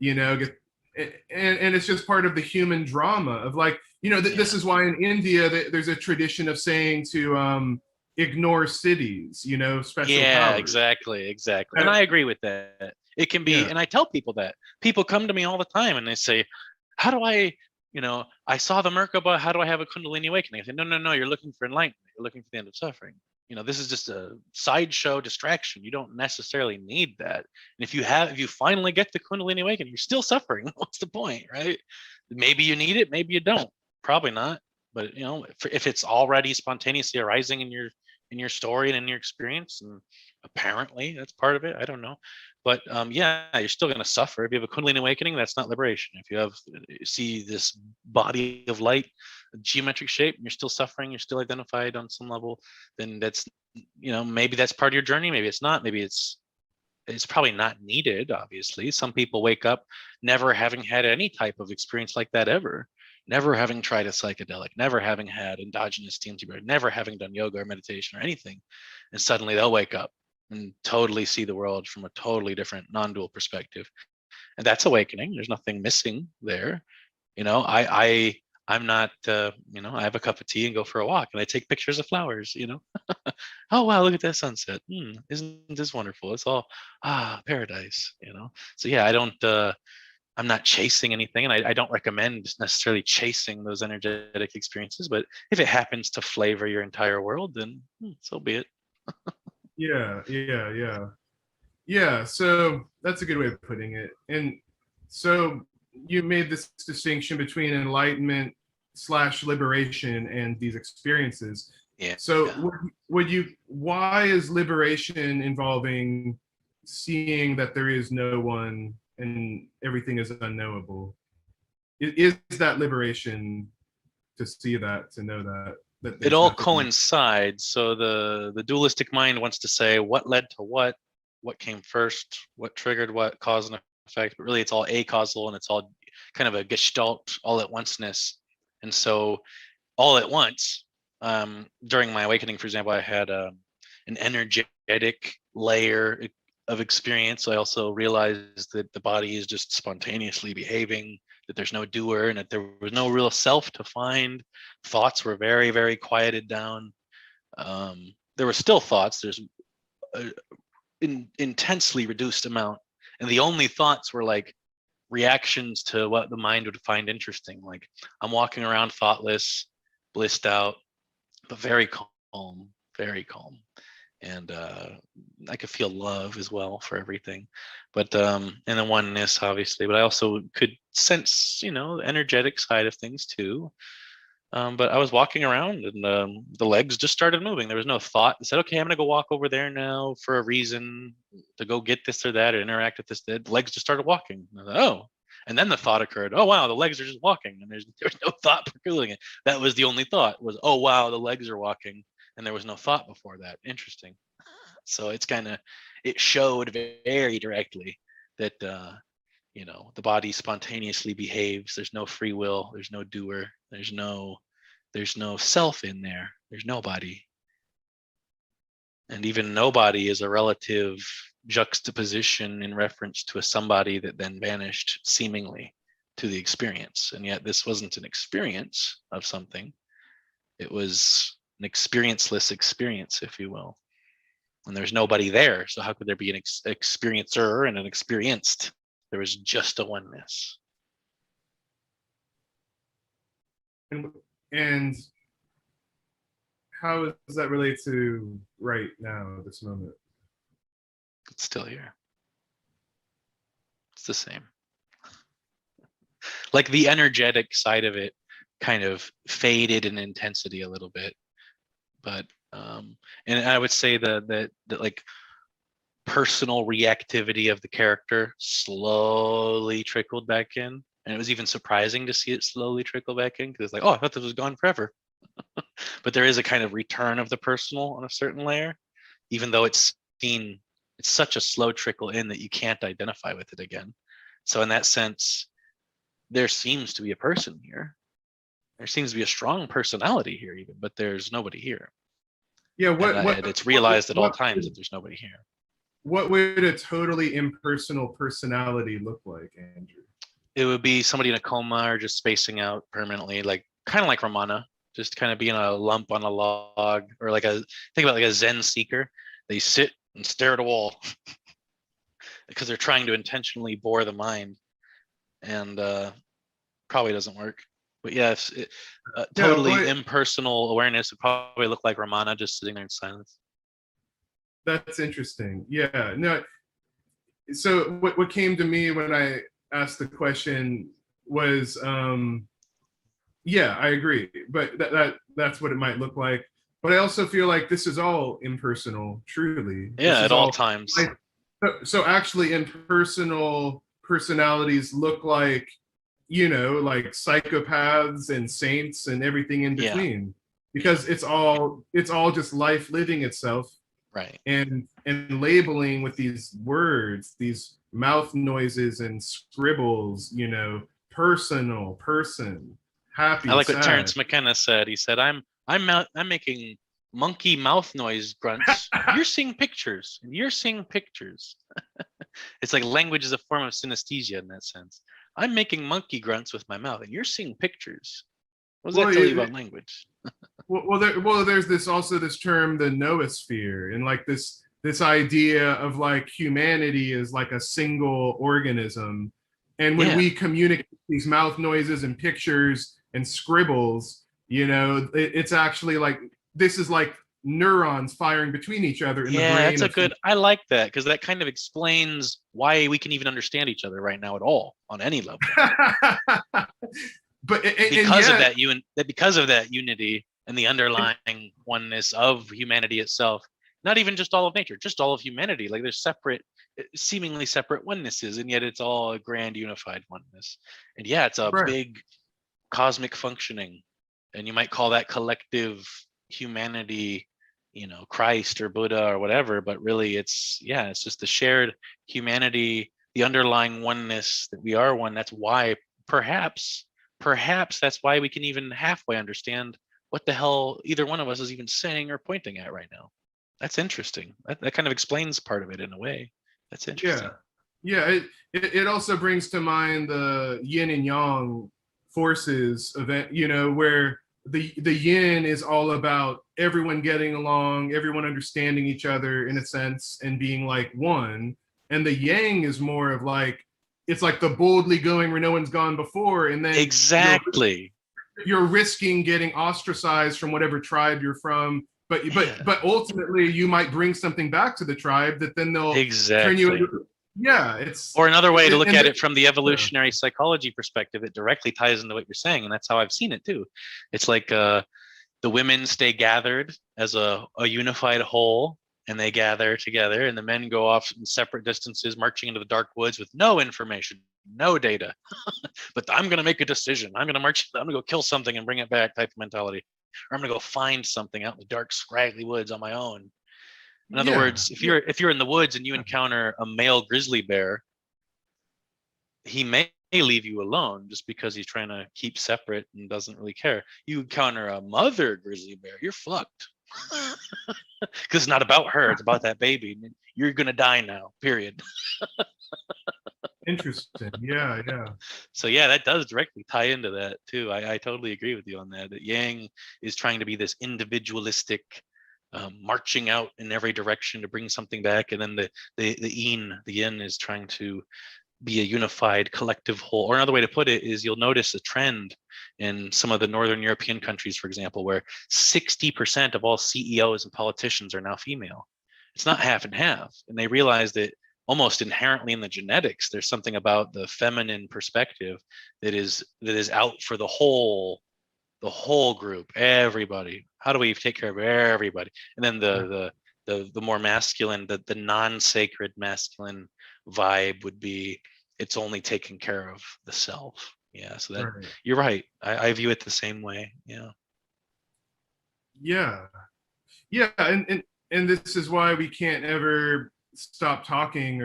get and it's just part of the human drama of like this Yeah. is why in India there's a tradition of saying to ignore cities, special Yeah, powers. exactly, exactly. And Uh, I agree with that. It can be, yeah. and I tell people that. People come to me all the time and they say, "How do I saw the Merkaba, how do I have a Kundalini awakening?" I say, "No, no, no, you're looking for enlightenment. You're looking for the end of suffering. This is just a sideshow distraction. You don't necessarily need that. And if you finally get the Kundalini awakening, you're still suffering. What's the point, right? Maybe you need it, maybe you don't. Probably not. But if it's already spontaneously arising in your story and in your experience, and apparently that's part of it, I don't know, but yeah, you're still going to suffer. If you have a Kundalini awakening, that's not liberation. If you see this body of light, a geometric shape, and you're still suffering, you're still identified on some level, then that's maybe that's part of your journey, maybe it's not, maybe it's probably not needed. Obviously, some people wake up never having had any type of experience like that ever, never having tried a psychedelic, never having had endogenous DMT, never having done yoga or meditation or anything. And suddenly they'll wake up and totally see the world from a totally different non-dual perspective. And that's awakening. There's nothing missing there. I'm not, I have a cup of tea and go for a walk and I take pictures of flowers, Oh, wow, look at that sunset. Isn't this wonderful? It's all, paradise, So yeah, I'm not chasing anything, and I don't recommend necessarily chasing those energetic experiences, but if it happens to flavor your entire world, then so be it. Yeah, so that's a good way of putting it. And so you made this distinction between enlightenment / liberation and these experiences. Yeah. So why is liberation involving seeing that there is no one and everything is unknowable? Is that liberation to see that, to know that it all coincides? So the dualistic mind wants to say what led to what came first, what triggered what, cause and effect, but really it's all acausal and it's all kind of a gestalt, all at onceness. And so all at once, during my awakening, for example, I had an energetic layer of experience. I also realized that the body is just spontaneously behaving, that there's no doer, and that there was no real self to find. Thoughts were very, very quieted down. There were still thoughts. There's an intensely reduced amount. And the only thoughts were like reactions to what the mind would find interesting. Like I'm walking around thoughtless, blissed out, but very calm, very calm. And I could feel love as well for everything, but and the oneness, obviously. But I also could sense, the energetic side of things too. But I was walking around, and the legs just started moving. There was no thought. I said, "Okay, I'm gonna go walk over there now for a reason, to go get this or that, or interact with this." The legs just started walking. And I thought, oh, and then the thought occurred. Oh wow, the legs are just walking, and there's no thought precluding it. That was the only thought. Was, oh wow, the legs are walking. And there was no thought before that. Interesting. So it showed very directly that the body spontaneously behaves. There's no free will. There's no doer. There's no self in there. There's nobody. And even nobody is a relative juxtaposition in reference to a somebody that then vanished seemingly to the experience. And yet this wasn't an experience of something. It was an experienceless experience, if you will. And there's nobody there. So how could there be an experiencer and an experienced? There was just a oneness. And how does that relate to right now, this moment? It's still here. It's the same. Like the energetic side of it kind of faded in intensity a little bit. But and I would say that like personal reactivity of the character slowly trickled back in, and it was even surprising to see it slowly trickle back in, because it's like, oh, I thought this was gone forever. But there is a kind of return of the personal on a certain layer, even though it's such a slow trickle in that you can't identify with it again. So in that sense, there seems to be a person here. There seems to be a strong personality here even, but there's nobody here. Yeah, it's realized at all times that there's nobody here. What would a totally impersonal personality look like, Andrew? It would be somebody in a coma or just spacing out permanently, like kind of like Ramana, just kind of being a lump on a log, or think about like a Zen seeker. They sit and stare at a wall because they're trying to intentionally bore the mind, and probably doesn't work. But yeah, totally impersonal awareness would probably look like Ramana, just sitting there in silence. That's interesting. Yeah. No. So what came to me when I asked the question was, yeah, I agree. But that's what it might look like. But I also feel like this is all impersonal, truly. Yeah, at all times. So actually, impersonal personalities look like, like psychopaths and saints and everything in between, because it's all just life living itself, right? And labeling with these words, these mouth noises and scribbles, personal, person. happy, I like what sad. Terrence McKenna said. He said, I'm making monkey mouth noise grunts. You're seeing pictures, and you're seeing pictures. It's like language is a form of synesthesia in that sense. I'm making monkey grunts with my mouth, and you're seeing pictures. What does that tell you about language? There's this term, the noosphere, and like this idea of like humanity is like a single organism, and when we communicate these mouth noises and pictures and scribbles, it's actually like this is like neurons firing between each other in the brain. That's a good. I like that because that kind of explains why we can even understand each other right now at all on any level. But because of that unity and the underlying oneness of humanity itself, not even just all of nature, just all of humanity. Like there's seemingly separate onenesses, and yet it's all a grand unified oneness. And it's a big cosmic functioning, and you might call that collective humanity, Christ or Buddha or whatever, but really it's just the shared humanity, the underlying oneness that we are one. That's why perhaps that's why we can even halfway understand what the hell either one of us is even saying or pointing at right now. That's interesting. That kind of explains part of it in a way. That's interesting. It also brings to mind the yin and yang forces event, where the yin is all about everyone getting along, everyone understanding each other in a sense and being like one, and the yang is more of like, it's like the boldly going where no one's gone before, and then you're risking getting ostracized from whatever tribe you're from, but ultimately you might bring something back to the tribe that then they'll turn you into. Or another way to look at it from the evolutionary psychology perspective, it directly ties into what you're saying, and that's how I've seen it too. It's like the women stay gathered as a unified whole, and they gather together, and the men go off in separate distances, marching into the dark woods with no information, no data. But I'm going to make a decision. I'm going to go kill something and bring it back type of mentality. Or I'm going to go find something out in the dark, scraggly woods on my own. In other words, if you're in the woods and you encounter a male grizzly bear, he may leave you alone just because he's trying to keep separate and doesn't really care. You encounter a mother grizzly bear, you're fucked. Because it's not about her, it's about that baby. You're gonna die now, period. Interesting. So that does directly tie into that too. I totally agree with you on that. That yang is trying to be this individualistic, marching out in every direction to bring something back, and then the yin is trying to be a unified collective whole. Or another way to put it is, you'll notice a trend in some of the Northern European countries, for example, where 60% of all CEOs and politicians are now female. It's not half and half. And they realize that almost inherently in the genetics, there's something about the feminine perspective that is out for the whole group, everybody. How do we take care of everybody? And then the more masculine, the non-sacred masculine vibe would be, it's only taking care of the self. So that you're right. I view it the same way. And this is why we can't ever stop talking,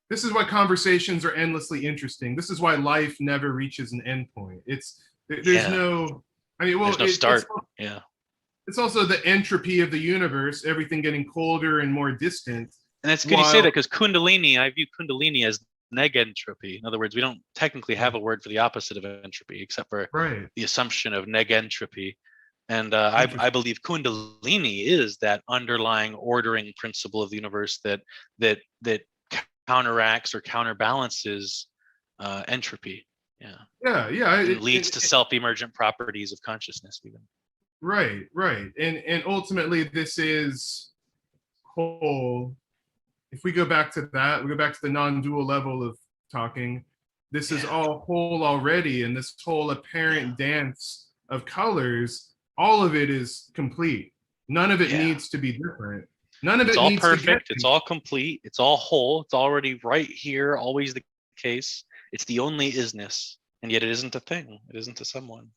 this is why conversations are endlessly interesting. This is why life never reaches an end point. There's no start. It's also the entropy of the universe, everything getting colder and more distant. And it's good you say that, because kundalini, I view kundalini as negentropy. In other words, we don't technically have a word for the opposite of entropy, except for the assumption of negentropy. And I believe kundalini is that underlying ordering principle of the universe that counteracts or counterbalances entropy. It leads to self-emergent properties of consciousness even. Right. And ultimately this is whole. If we go back to that, we go back to the non-dual level of talking, this is all whole already, and this whole apparent dance of colors, all of it is complete. None of it needs to be different. None of it needs to be perfect. It's all complete. It's all whole. It's already right here, always the case. It's the only isness, and yet it isn't a thing. It isn't a someone.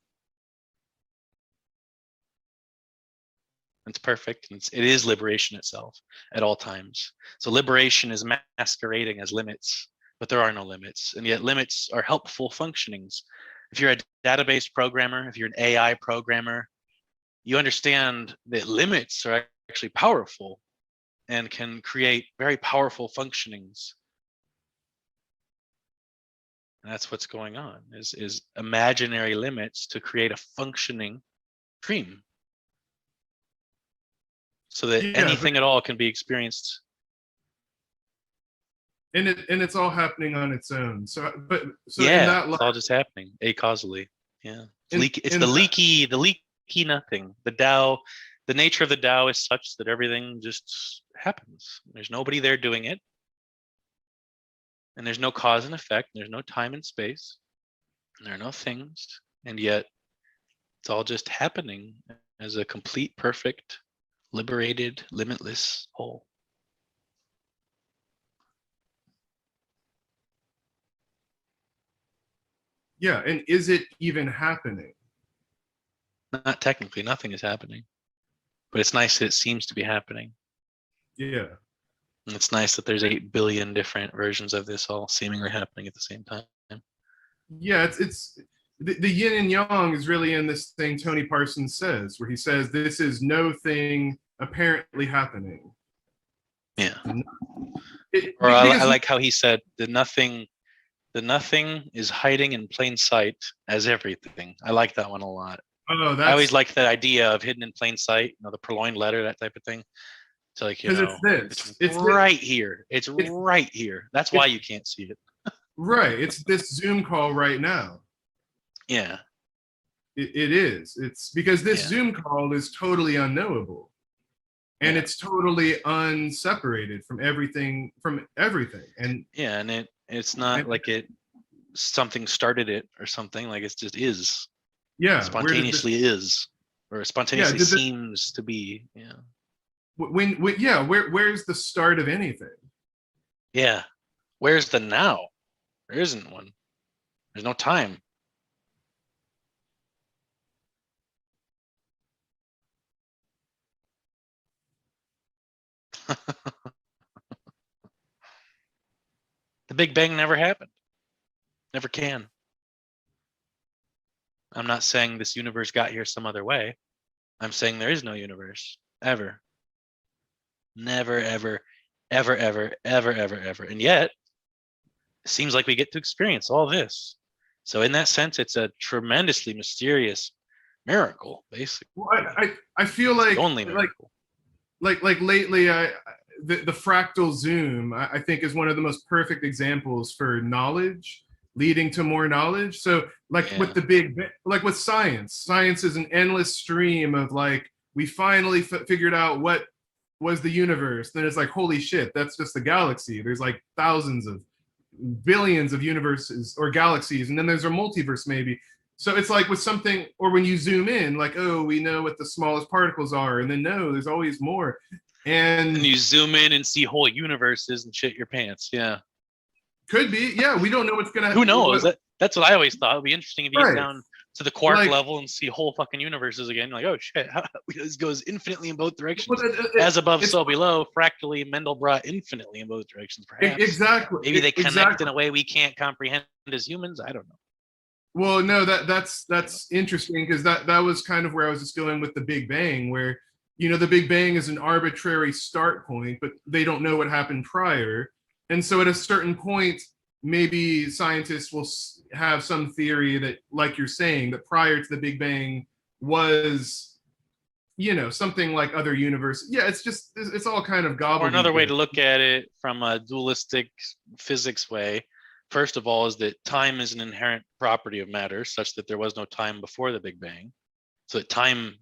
It's perfect. It is liberation itself at all times. So liberation is masquerading as limits, but there are no limits. And yet limits are helpful functionings. if you're a database programmer, if you're an AI programmer, you understand that limits are actually powerful and can create very powerful functionings. And that's what's going on, is imaginary limits to create a functioning dream, so that anything at all can be experienced. And it's all happening on its own. So in that it's all just happening acausally. Yeah, it's the leaky nothing. The Tao, the nature of the Tao is such that everything just happens. There's nobody there doing it, and there's no cause and effect. There's no time and space, and there are no things, and yet it's all just happening as a complete, perfect, liberated, limitless whole. Yeah, and is it even happening? Not technically, nothing is happening, but it's nice that it seems to be happening. Yeah. And it's nice that there's 8 billion different versions of this all seemingly happening at the same time. Yeah, it's the yin and yang is really in this thing Tony Parsons says, where he says this is no thing apparently happening. Yeah. I like how he said the nothing is hiding in plain sight as everything. I like that one a lot. Oh, I always liked that idea of hidden in plain sight, the purloined letter, that type of thing. It's like, it's right here. It's right here. That's why you can't see it. Right. It's this Zoom call right now. Yeah. It is. It's because this Zoom call is totally unknowable. And it's totally unseparated from everything. And and it's not like something started it or something. Like it just is. Yeah. Spontaneously is, or spontaneously seems to be. Yeah. Where's the start of anything? Yeah. Where's the now? There isn't one. There's no time. The Big Bang never happened. Never can. I'm not saying this universe got here some other way. I'm saying there is no universe, ever. Never, ever, ever, ever, ever, ever, ever. And yet, it seems like we get to experience all this. So in that sense, it's a tremendously mysterious miracle, basically. Well, I feel like the only miracle. Like lately, the fractal zoom, I think, is one of the most perfect examples for knowledge leading to more knowledge. So with the big, like with science is an endless stream of we finally figured out what was the universe. Then it's like, holy shit, that's just the galaxy. There's thousands of billions of universes or galaxies, and then there's a multiverse maybe. So it's like with something, or when you zoom in, oh, we know what the smallest particles are, and then no, there's always more. And you zoom in and see whole universes and shit your pants. Yeah. Could be. Yeah, we don't know what's gonna happen. Who knows? That's what I always thought. It'd be interesting if you get down to the quark level and see whole fucking universes again. You're like, oh shit, this goes infinitely in both directions. As above, so below. Fractally, Mendelbrot infinitely in both directions, perhaps. Exactly. Maybe they connect in a way we can't comprehend as humans. I don't know. Well, no, that's interesting, because that was kind of where I was just going with the Big Bang, where the Big Bang is an arbitrary start point, but they don't know what happened prior. And so at a certain point, maybe scientists will have some theory that, like you're saying, that prior to the Big Bang was, something like other universes. Yeah, it's all kind of gobbledygook. Or another way to look at it from a dualistic physics way, first of all, is that time is an inherent property of matter, such that there was no time before the Big Bang. So that time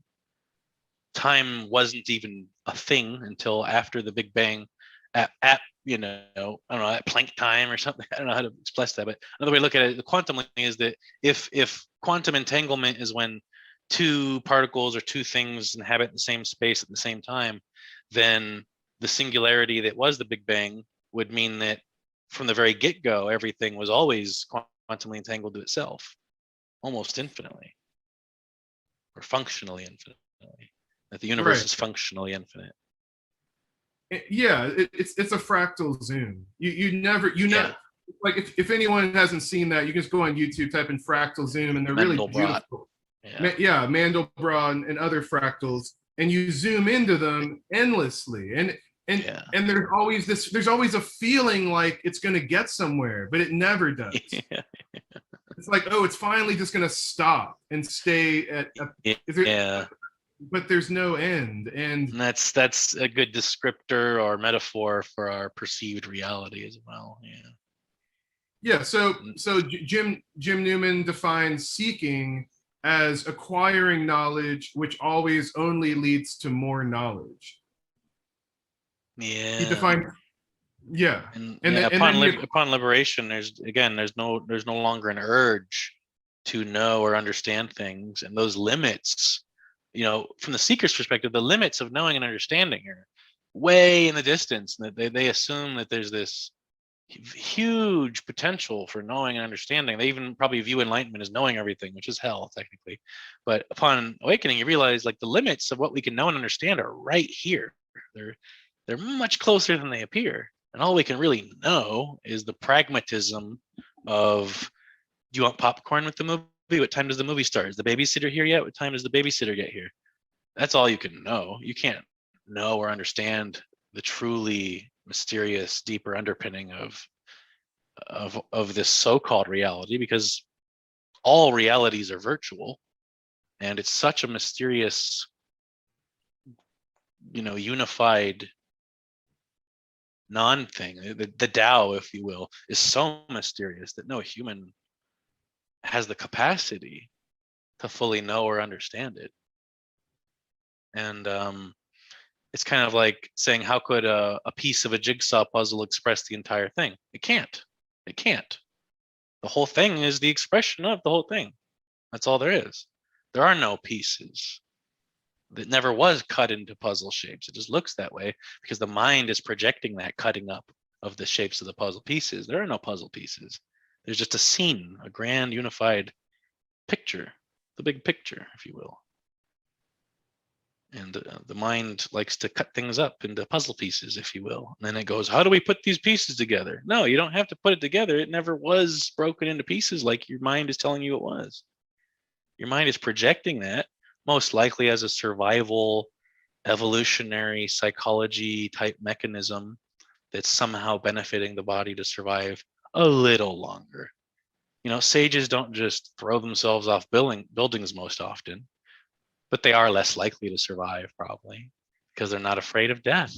wasn't even a thing until after the Big Bang, at I don't know, at Planck time or something. I don't know how to express that, but another way to look at it, the quantum thing, is that if quantum entanglement is when two particles or two things inhabit the same space at the same time, then the singularity that was the Big Bang would mean that from the very get-go, everything was always quantumly entangled to itself, almost infinitely, or functionally infinitely. That the universe is functionally infinite. Yeah, it's a fractal zoom. You never like if anyone hasn't seen that, you can just go on YouTube, type in fractal zoom, and they're really beautiful. Yeah, Mandelbrot and other fractals, and you zoom into them endlessly, and there's always a feeling like it's going to get somewhere, but it never does. Yeah. It's like, oh, it's finally just going to stop and stay at but there's no end, and that's a good descriptor or metaphor for our perceived reality as well. So Jim Newman defines seeking as acquiring knowledge which always only leads to more knowledge. He defined upon liberation, there's no longer an urge to know or understand things, and those limits, from the seeker's perspective, the limits of knowing and understanding are way in the distance, and that they assume that there's this huge potential for knowing and understanding. They even probably view enlightenment as knowing everything, which is hell technically. But upon awakening, you realize like the limits of what we can know and understand are right here. They're much closer than they appear, and all we can really know is the pragmatism of, do you want popcorn with the movie? What time does the movie start? Is the babysitter here yet? What time does the babysitter get here? That's all you can know. You can't know or understand the truly mysterious, deeper underpinning of this so-called reality, because all realities are virtual, and it's such a mysterious, unified non-thing. The Tao, if you will, is so mysterious that no human has the capacity to fully know or understand it. And it's kind of like saying, how could a piece of a jigsaw puzzle express the entire thing? It can't. The whole thing is the expression of the whole thing. That's all there is. There are no pieces. That never was cut into puzzle shapes. It just looks that way because the mind is projecting that cutting up of the shapes of the puzzle pieces. There are no puzzle pieces. There's just a scene, a grand unified picture, the big picture, if you will. And the mind likes to cut things up into puzzle pieces, if you will. And then it goes, how do we put these pieces together? No, you don't have to put it together. It never was broken into pieces like your mind is telling you it was. Your mind is projecting that, most likely as a survival, evolutionary psychology type mechanism that's somehow benefiting the body to survive a little longer. Sages don't just throw themselves off buildings most often, but they are less likely to survive probably because they're not afraid of death.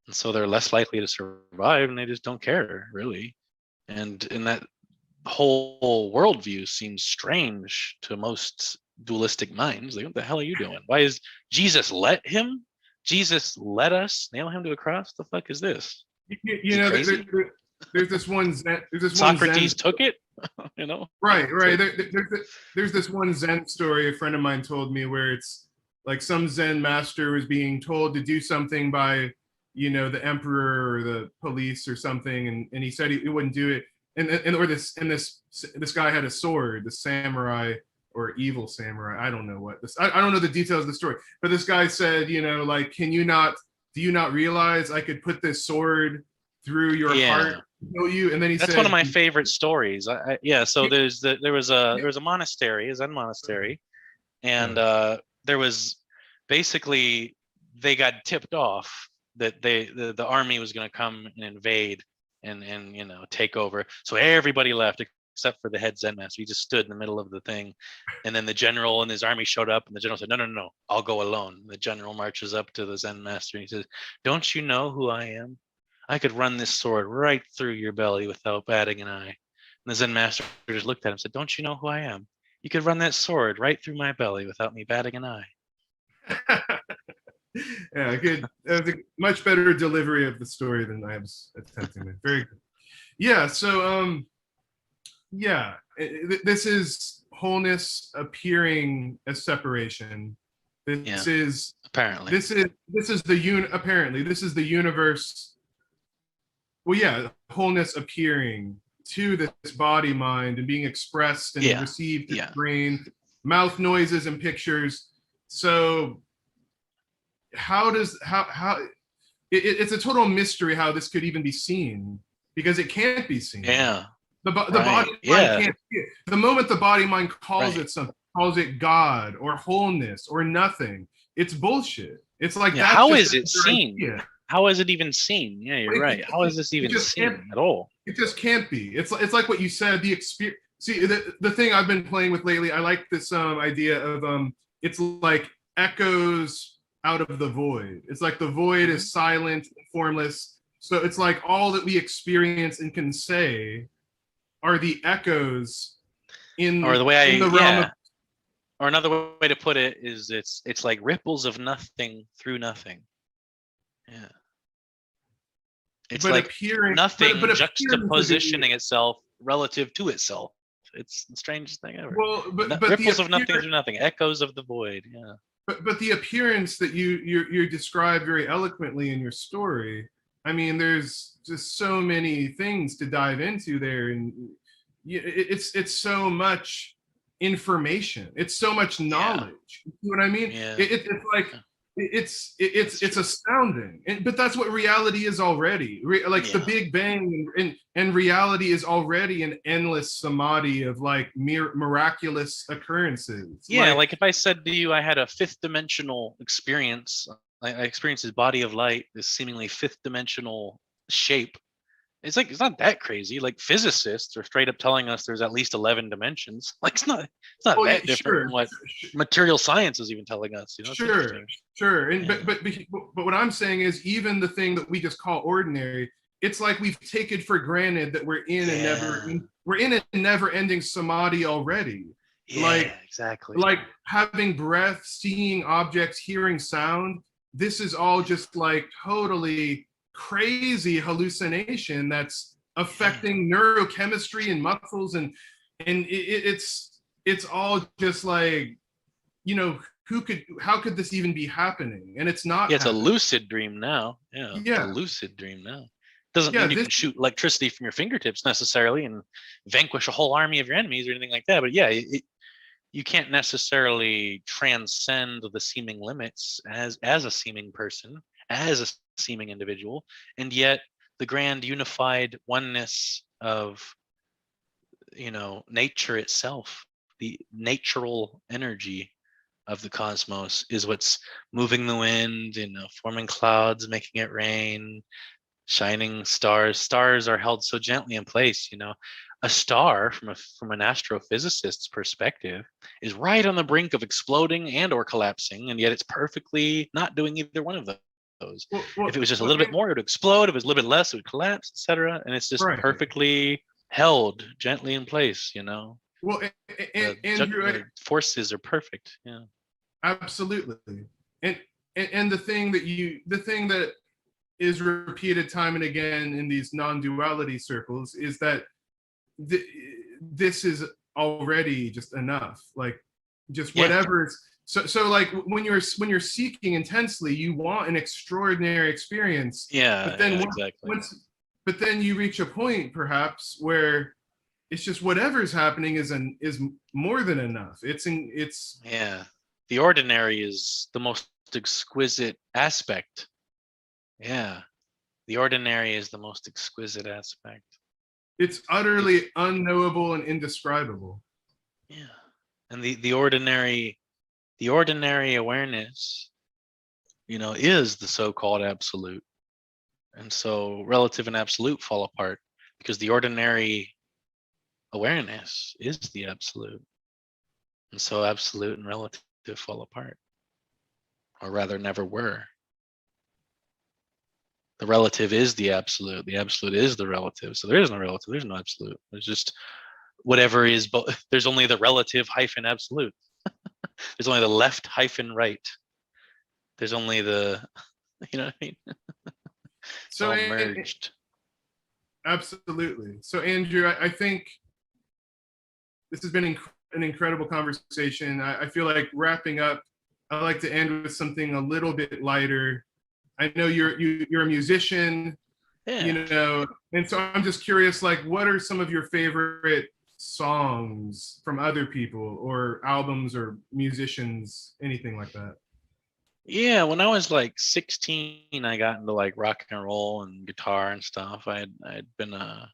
And so they're less likely to survive, and they just don't care really. And in that whole worldview seems strange to most dualistic minds. Like, what the hell are you doing? Why is Jesus let him? Jesus let us nail him to a cross? The fuck is this? There's this one Zen. Socrates took it. Right. There's this one Zen story a friend of mine told me where it's like some Zen master was being told to do something by, the emperor or the police or something, and he said he wouldn't do it. This guy had a sword, the samurai or evil samurai. I don't know what this. I don't know the details of the story, but this guy said, like, do you not realize I could put this sword through your heart, kill you? And then that's one of my favorite stories. So there was a monastery, a Zen monastery, and there was basically, they got tipped off that the army was going to come and invade and take over. So everybody left except for the head Zen master. He just stood in the middle of the thing, and then the general and his army showed up, and the general said, no, I'll go alone. The general marches up to the Zen master and he says, don't you know who I am? I could run this sword right through your belly without batting an eye. And the Zen master just looked at him and said, don't you know who I am? You could run that sword right through my belly without me batting an eye. Yeah, good. That was a much better delivery of the story than I was attempting to. Very good. Yeah, so this is wholeness appearing as separation. This is apparently. This is the universe. Well, wholeness appearing to this body mind and being expressed and received in the brain, mouth noises and pictures. So how it's a total mystery how this could even be seen, because it can't be seen. Yeah. The body mind can't see it. The moment the body mind calls it something, calls it God or wholeness or nothing, it's bullshit. It's like that's how just is it seen? idea. How is it even seen? Yeah, you're right. How is this even seen at all? It just can't be. It's like what you said. The experience. See, the thing I've been playing with lately, I like this idea of it's like echoes out of the void. It's like the void is silent, formless. So it's like all that we experience and can say are the echoes in or the way in the realm of. Or another way to put it is it's like ripples of nothing through nothing. Yeah. It's like nothing juxtapositioning itself relative to itself. It's the strangest thing ever. Well, but ripples of nothing through nothing, echoes of the void. Yeah. But the appearance that you describe very eloquently in your story, I mean, there's just so many things to dive into there, and it's so much information. It's so much knowledge. You know what I mean? Yeah. It's like it's astounding, but that's what reality is already. The Big Bang and reality is already an endless samadhi of like miraculous occurrences. Yeah, like if I said to you I had a fifth dimensional experience, I experienced this body of light, this seemingly fifth dimensional shape. It's like, it's not that crazy. Like physicists are straight up telling us there's at least 11 dimensions. Like it's not that different from what material science is even telling us. You know, sure. And but what I'm saying is, even the thing that we just call ordinary, it's like we've taken for granted that we're in a never-ending samadhi already. Yeah, like exactly. Like having breath, seeing objects, hearing sound. This is all just like totally crazy hallucination that's affecting neurochemistry and muscles, and it's all just like, you know, how could this even be happening? And it's not. Yeah, it's a lucid dream now. Yeah, it's a lucid dream now. Doesn't mean you can shoot electricity from your fingertips necessarily and vanquish a whole army of your enemies or anything like that. But yeah, you can't necessarily transcend the seeming limits as a seeming person, as a seeming individual, and yet the grand unified oneness of, you know, nature itself, the natural energy of the cosmos is what's moving the wind, you know, forming clouds, making it rain, shining stars. Stars are held so gently in place. You know, a star from an astrophysicist's perspective is right on the brink of exploding and or collapsing, and yet it's perfectly not doing either one of those. If it was just a little bit more, it would explode. If it was a little bit less, it would collapse, etc. And it's just perfectly held gently in place, you know. Well, the forces are perfect. Yeah, absolutely. And the thing that is repeated time and again in these non-duality circles is that this is already just enough. Like just whatever's. So like when you're seeking intensely, you want an extraordinary experience. Yeah. But then exactly. But then you reach a point perhaps where it's just whatever's happening is more than enough. It's the ordinary is the most exquisite aspect. Yeah. The ordinary is the most exquisite aspect. It's utterly unknowable and indescribable. Yeah. And the ordinary awareness, you know, is the so-called absolute. And so relative and absolute fall apart because the ordinary awareness is the absolute. And so absolute and relative fall apart, or rather never were. The relative is the absolute is the relative. So there is no relative, there's no absolute. There's just whatever is both. There's only the relative hyphen absolute. There's only the left hyphen right. There's only the, you know what I mean? It's all merged. Absolutely. So Andrew, I think this has been an incredible conversation. I feel like wrapping up, I like to end with something a little bit lighter. I know you're a musician, you know, and so I'm just curious, like, what are some of your favorite songs from other people or albums or musicians, anything like that? Yeah, when I was like 16, I got into like rock and roll and guitar and stuff. I'd been a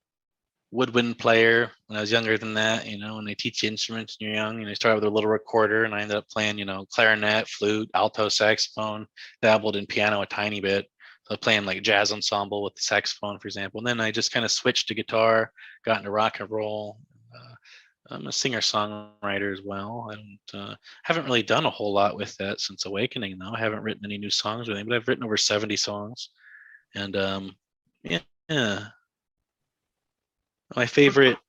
woodwind player when I was younger than that. When they teach you instruments when you're young, you start with a little recorder, and I ended up playing, clarinet, flute, alto saxophone, dabbled in piano a tiny bit. So playing like jazz ensemble with the saxophone, for example. And then I just kind of switched to guitar, got into rock and roll. Uh, I'm a singer-songwriter as well. I haven't really done a whole lot with that since Awakening, though. I haven't written any new songs or anything, but I've written over 70 songs. And yeah, yeah. My favorite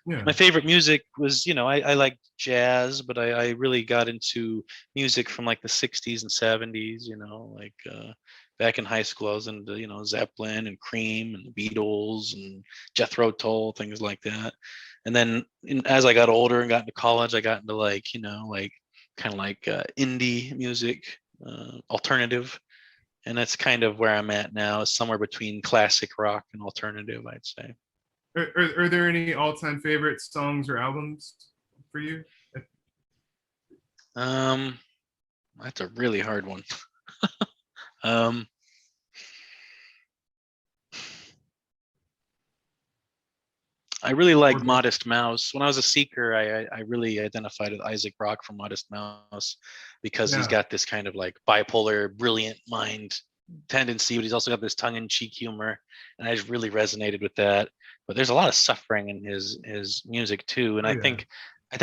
Yeah. my favorite music was, I like jazz, but I really got into music from like the 60s and 70s, like back in high school I was into, Zeppelin and Cream and the Beatles and Jethro Tull, things like that. And then as I got older and got into college, I got into like, like kind of like indie music, alternative. And that's kind of where I'm at now, somewhere between classic rock and alternative, I'd say. Are there any all-time favorite songs or albums for you? That's a really hard one. um, I really like Modest Mouse. When I was a seeker, I really identified with Isaac Brock from Modest Mouse because he's got this kind of like bipolar, brilliant mind tendency, but he's also got this tongue-in-cheek humor, and I just really resonated with that. But there's a lot of suffering in his music too, and I think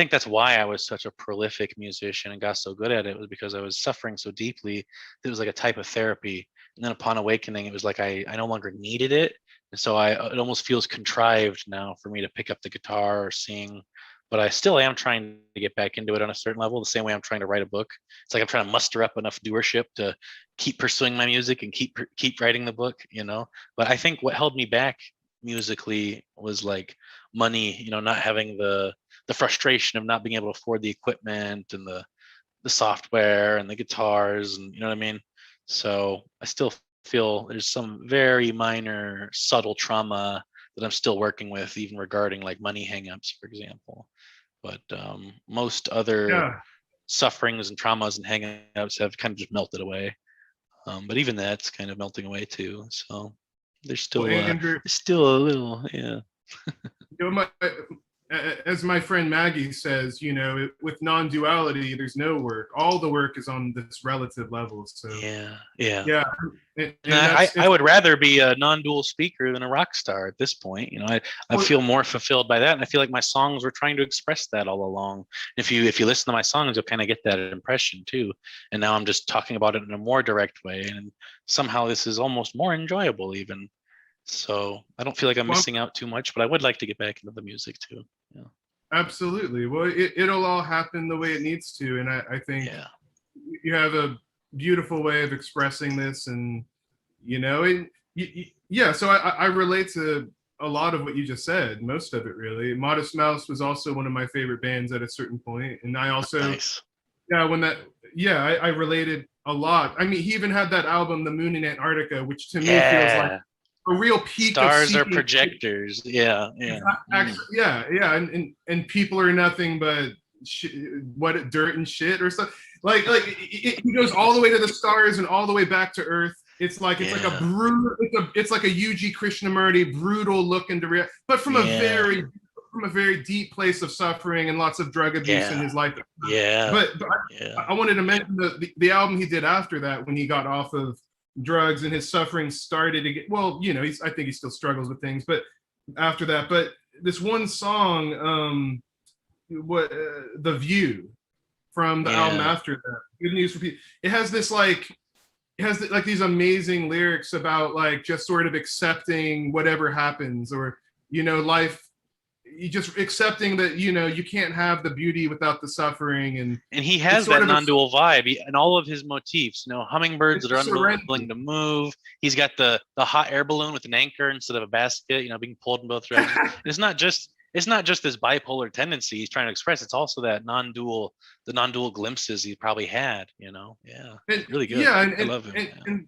that's why I was such a prolific musician and got so good at it, was because I was suffering so deeply. It was like a type of therapy, and then upon awakening, it was like I no longer needed it, and so it almost feels contrived now for me to pick up the guitar or sing. But I still am trying to get back into it on a certain level, the same way I'm trying to write a book. It's like I'm trying to muster up enough doership to keep pursuing my music and keep writing the book, But I think what held me back musically was like money, not having the frustration of not being able to afford the equipment and the software and the guitars, and you know what I mean. So I still feel there's some very minor subtle trauma that I'm still working with, even regarding like money hangups, for example. But most other sufferings and traumas and hangups have kind of just melted away. But even that's kind of melting away too. So there's still Andrew, still a little, yeah. As my friend Maggie says, with non-duality, there's no work. All the work is on this relative level. So yeah. And I would rather be a non-dual speaker than a rock star at this point. I feel more fulfilled by that, and I feel like my songs were trying to express that all along. If you listen to my songs, you'll kind of get that impression too. And now I'm just talking about it in a more direct way, and somehow this is almost more enjoyable even. So I don't feel like I'm missing out too much, but I would like to get back into the music too. Yeah. Absolutely. Well, it'll all happen the way it needs to, and I think you have a beautiful way of expressing this, and so I relate to a lot of what you just said, most of it really. Modest Mouse was also one of my favorite bands at a certain point, and I also I related a lot. I mean, he even had that album, The Moon in Antarctica, which to me feels like a real peak. Stars are projectors. Yeah. And people are nothing but dirt and shit or something. Like he goes all the way to the stars and all the way back to Earth. It's like a brutal. It's like a UG Krishnamurti brutal look into reality, but from a very deep place of suffering and lots of drug abuse in his life. But I wanted to mention the album he did after that, when he got off of drugs and his suffering started to get, I think he still struggles with things, but after that, but this one song, The View, from the album after that, Good News for People, it has these amazing lyrics about like just sort of accepting whatever happens, or life, you just accepting that you can't have the beauty without the suffering, and he has that non-dual vibe and all of his motifs. Hummingbirds that are unwilling to move. He's got the hot air balloon with an anchor instead of a basket, being pulled in both directions. It's not just this bipolar tendency he's trying to express. It's also that the non-dual glimpses he probably had. Really good. I love him.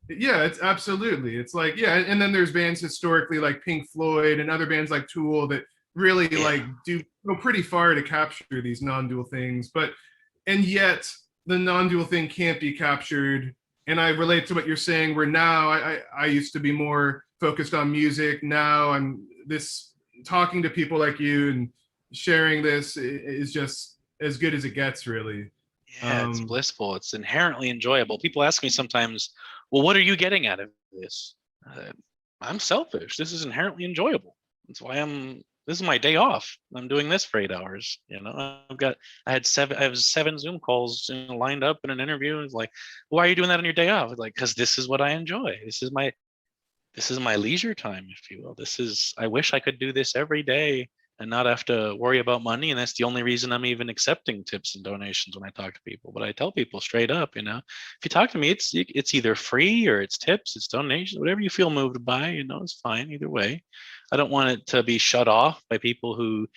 It's absolutely. It's like and then there's bands historically like Pink Floyd and other bands like Tool that really like do go pretty far to capture these non-dual things, and yet the non-dual thing can't be captured. And I relate to what you're saying, where now I used to be more focused on music. Now I'm this talking to people like you and sharing this is just as good as it gets, really. Yeah, it's blissful. It's inherently enjoyable. People ask me sometimes, well, what are you getting out of this? I'm selfish. This is inherently enjoyable. That's why this is my day off. I'm doing this for 8 hours. You know, I have 7 Zoom calls lined up in an interview. It's like, why are you doing that on your day off? It's like, because this is what I enjoy. This is my leisure time, if you will. I wish I could do this every day and not have to worry about money. And that's the only reason I'm even accepting tips and donations when I talk to people. But I tell people straight up, if you talk to me, it's either free or it's tips, it's donations, whatever you feel moved by, it's fine either way. I don't want it to be shut off by people who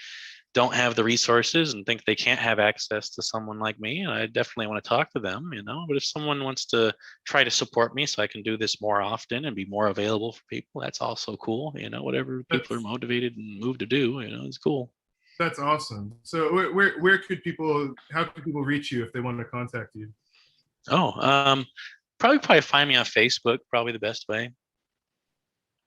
don't have the resources and think they can't have access to someone like me. And I definitely want to talk to them, but if someone wants to try to support me so I can do this more often and be more available for people, that's also cool. Whatever people are motivated and moved to do, it's cool. That's awesome. So how could people reach you if they want to contact you? Probably find me on Facebook, probably the best way.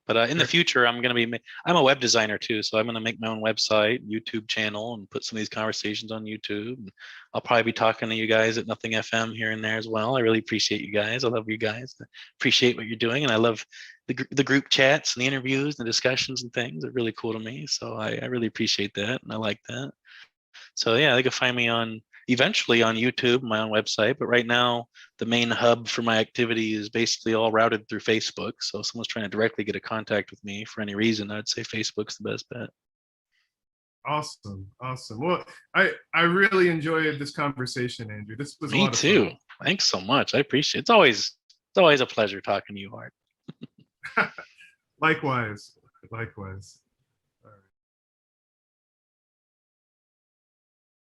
But in the future, I'm a web designer too, so I'm going to make my own website, YouTube channel, and put some of these conversations on YouTube. And I'll probably be talking to you guys at Nothing FM here and there as well. I really appreciate you guys. I love you guys. I appreciate what you're doing, and I love the group chats and the interviews and the discussions and things. Are really cool to me. So I really appreciate that, and I like that. So yeah, they can find me eventually on YouTube, my own website. But right now, the main hub for my activity is basically all routed through Facebook. So if someone's trying to directly get a contact with me for any reason, I'd say Facebook's the best bet. Awesome. Well, I really enjoyed this conversation, Andrew. This was me too. Thanks so much. I appreciate it. It's always a pleasure talking to you, Art. Likewise.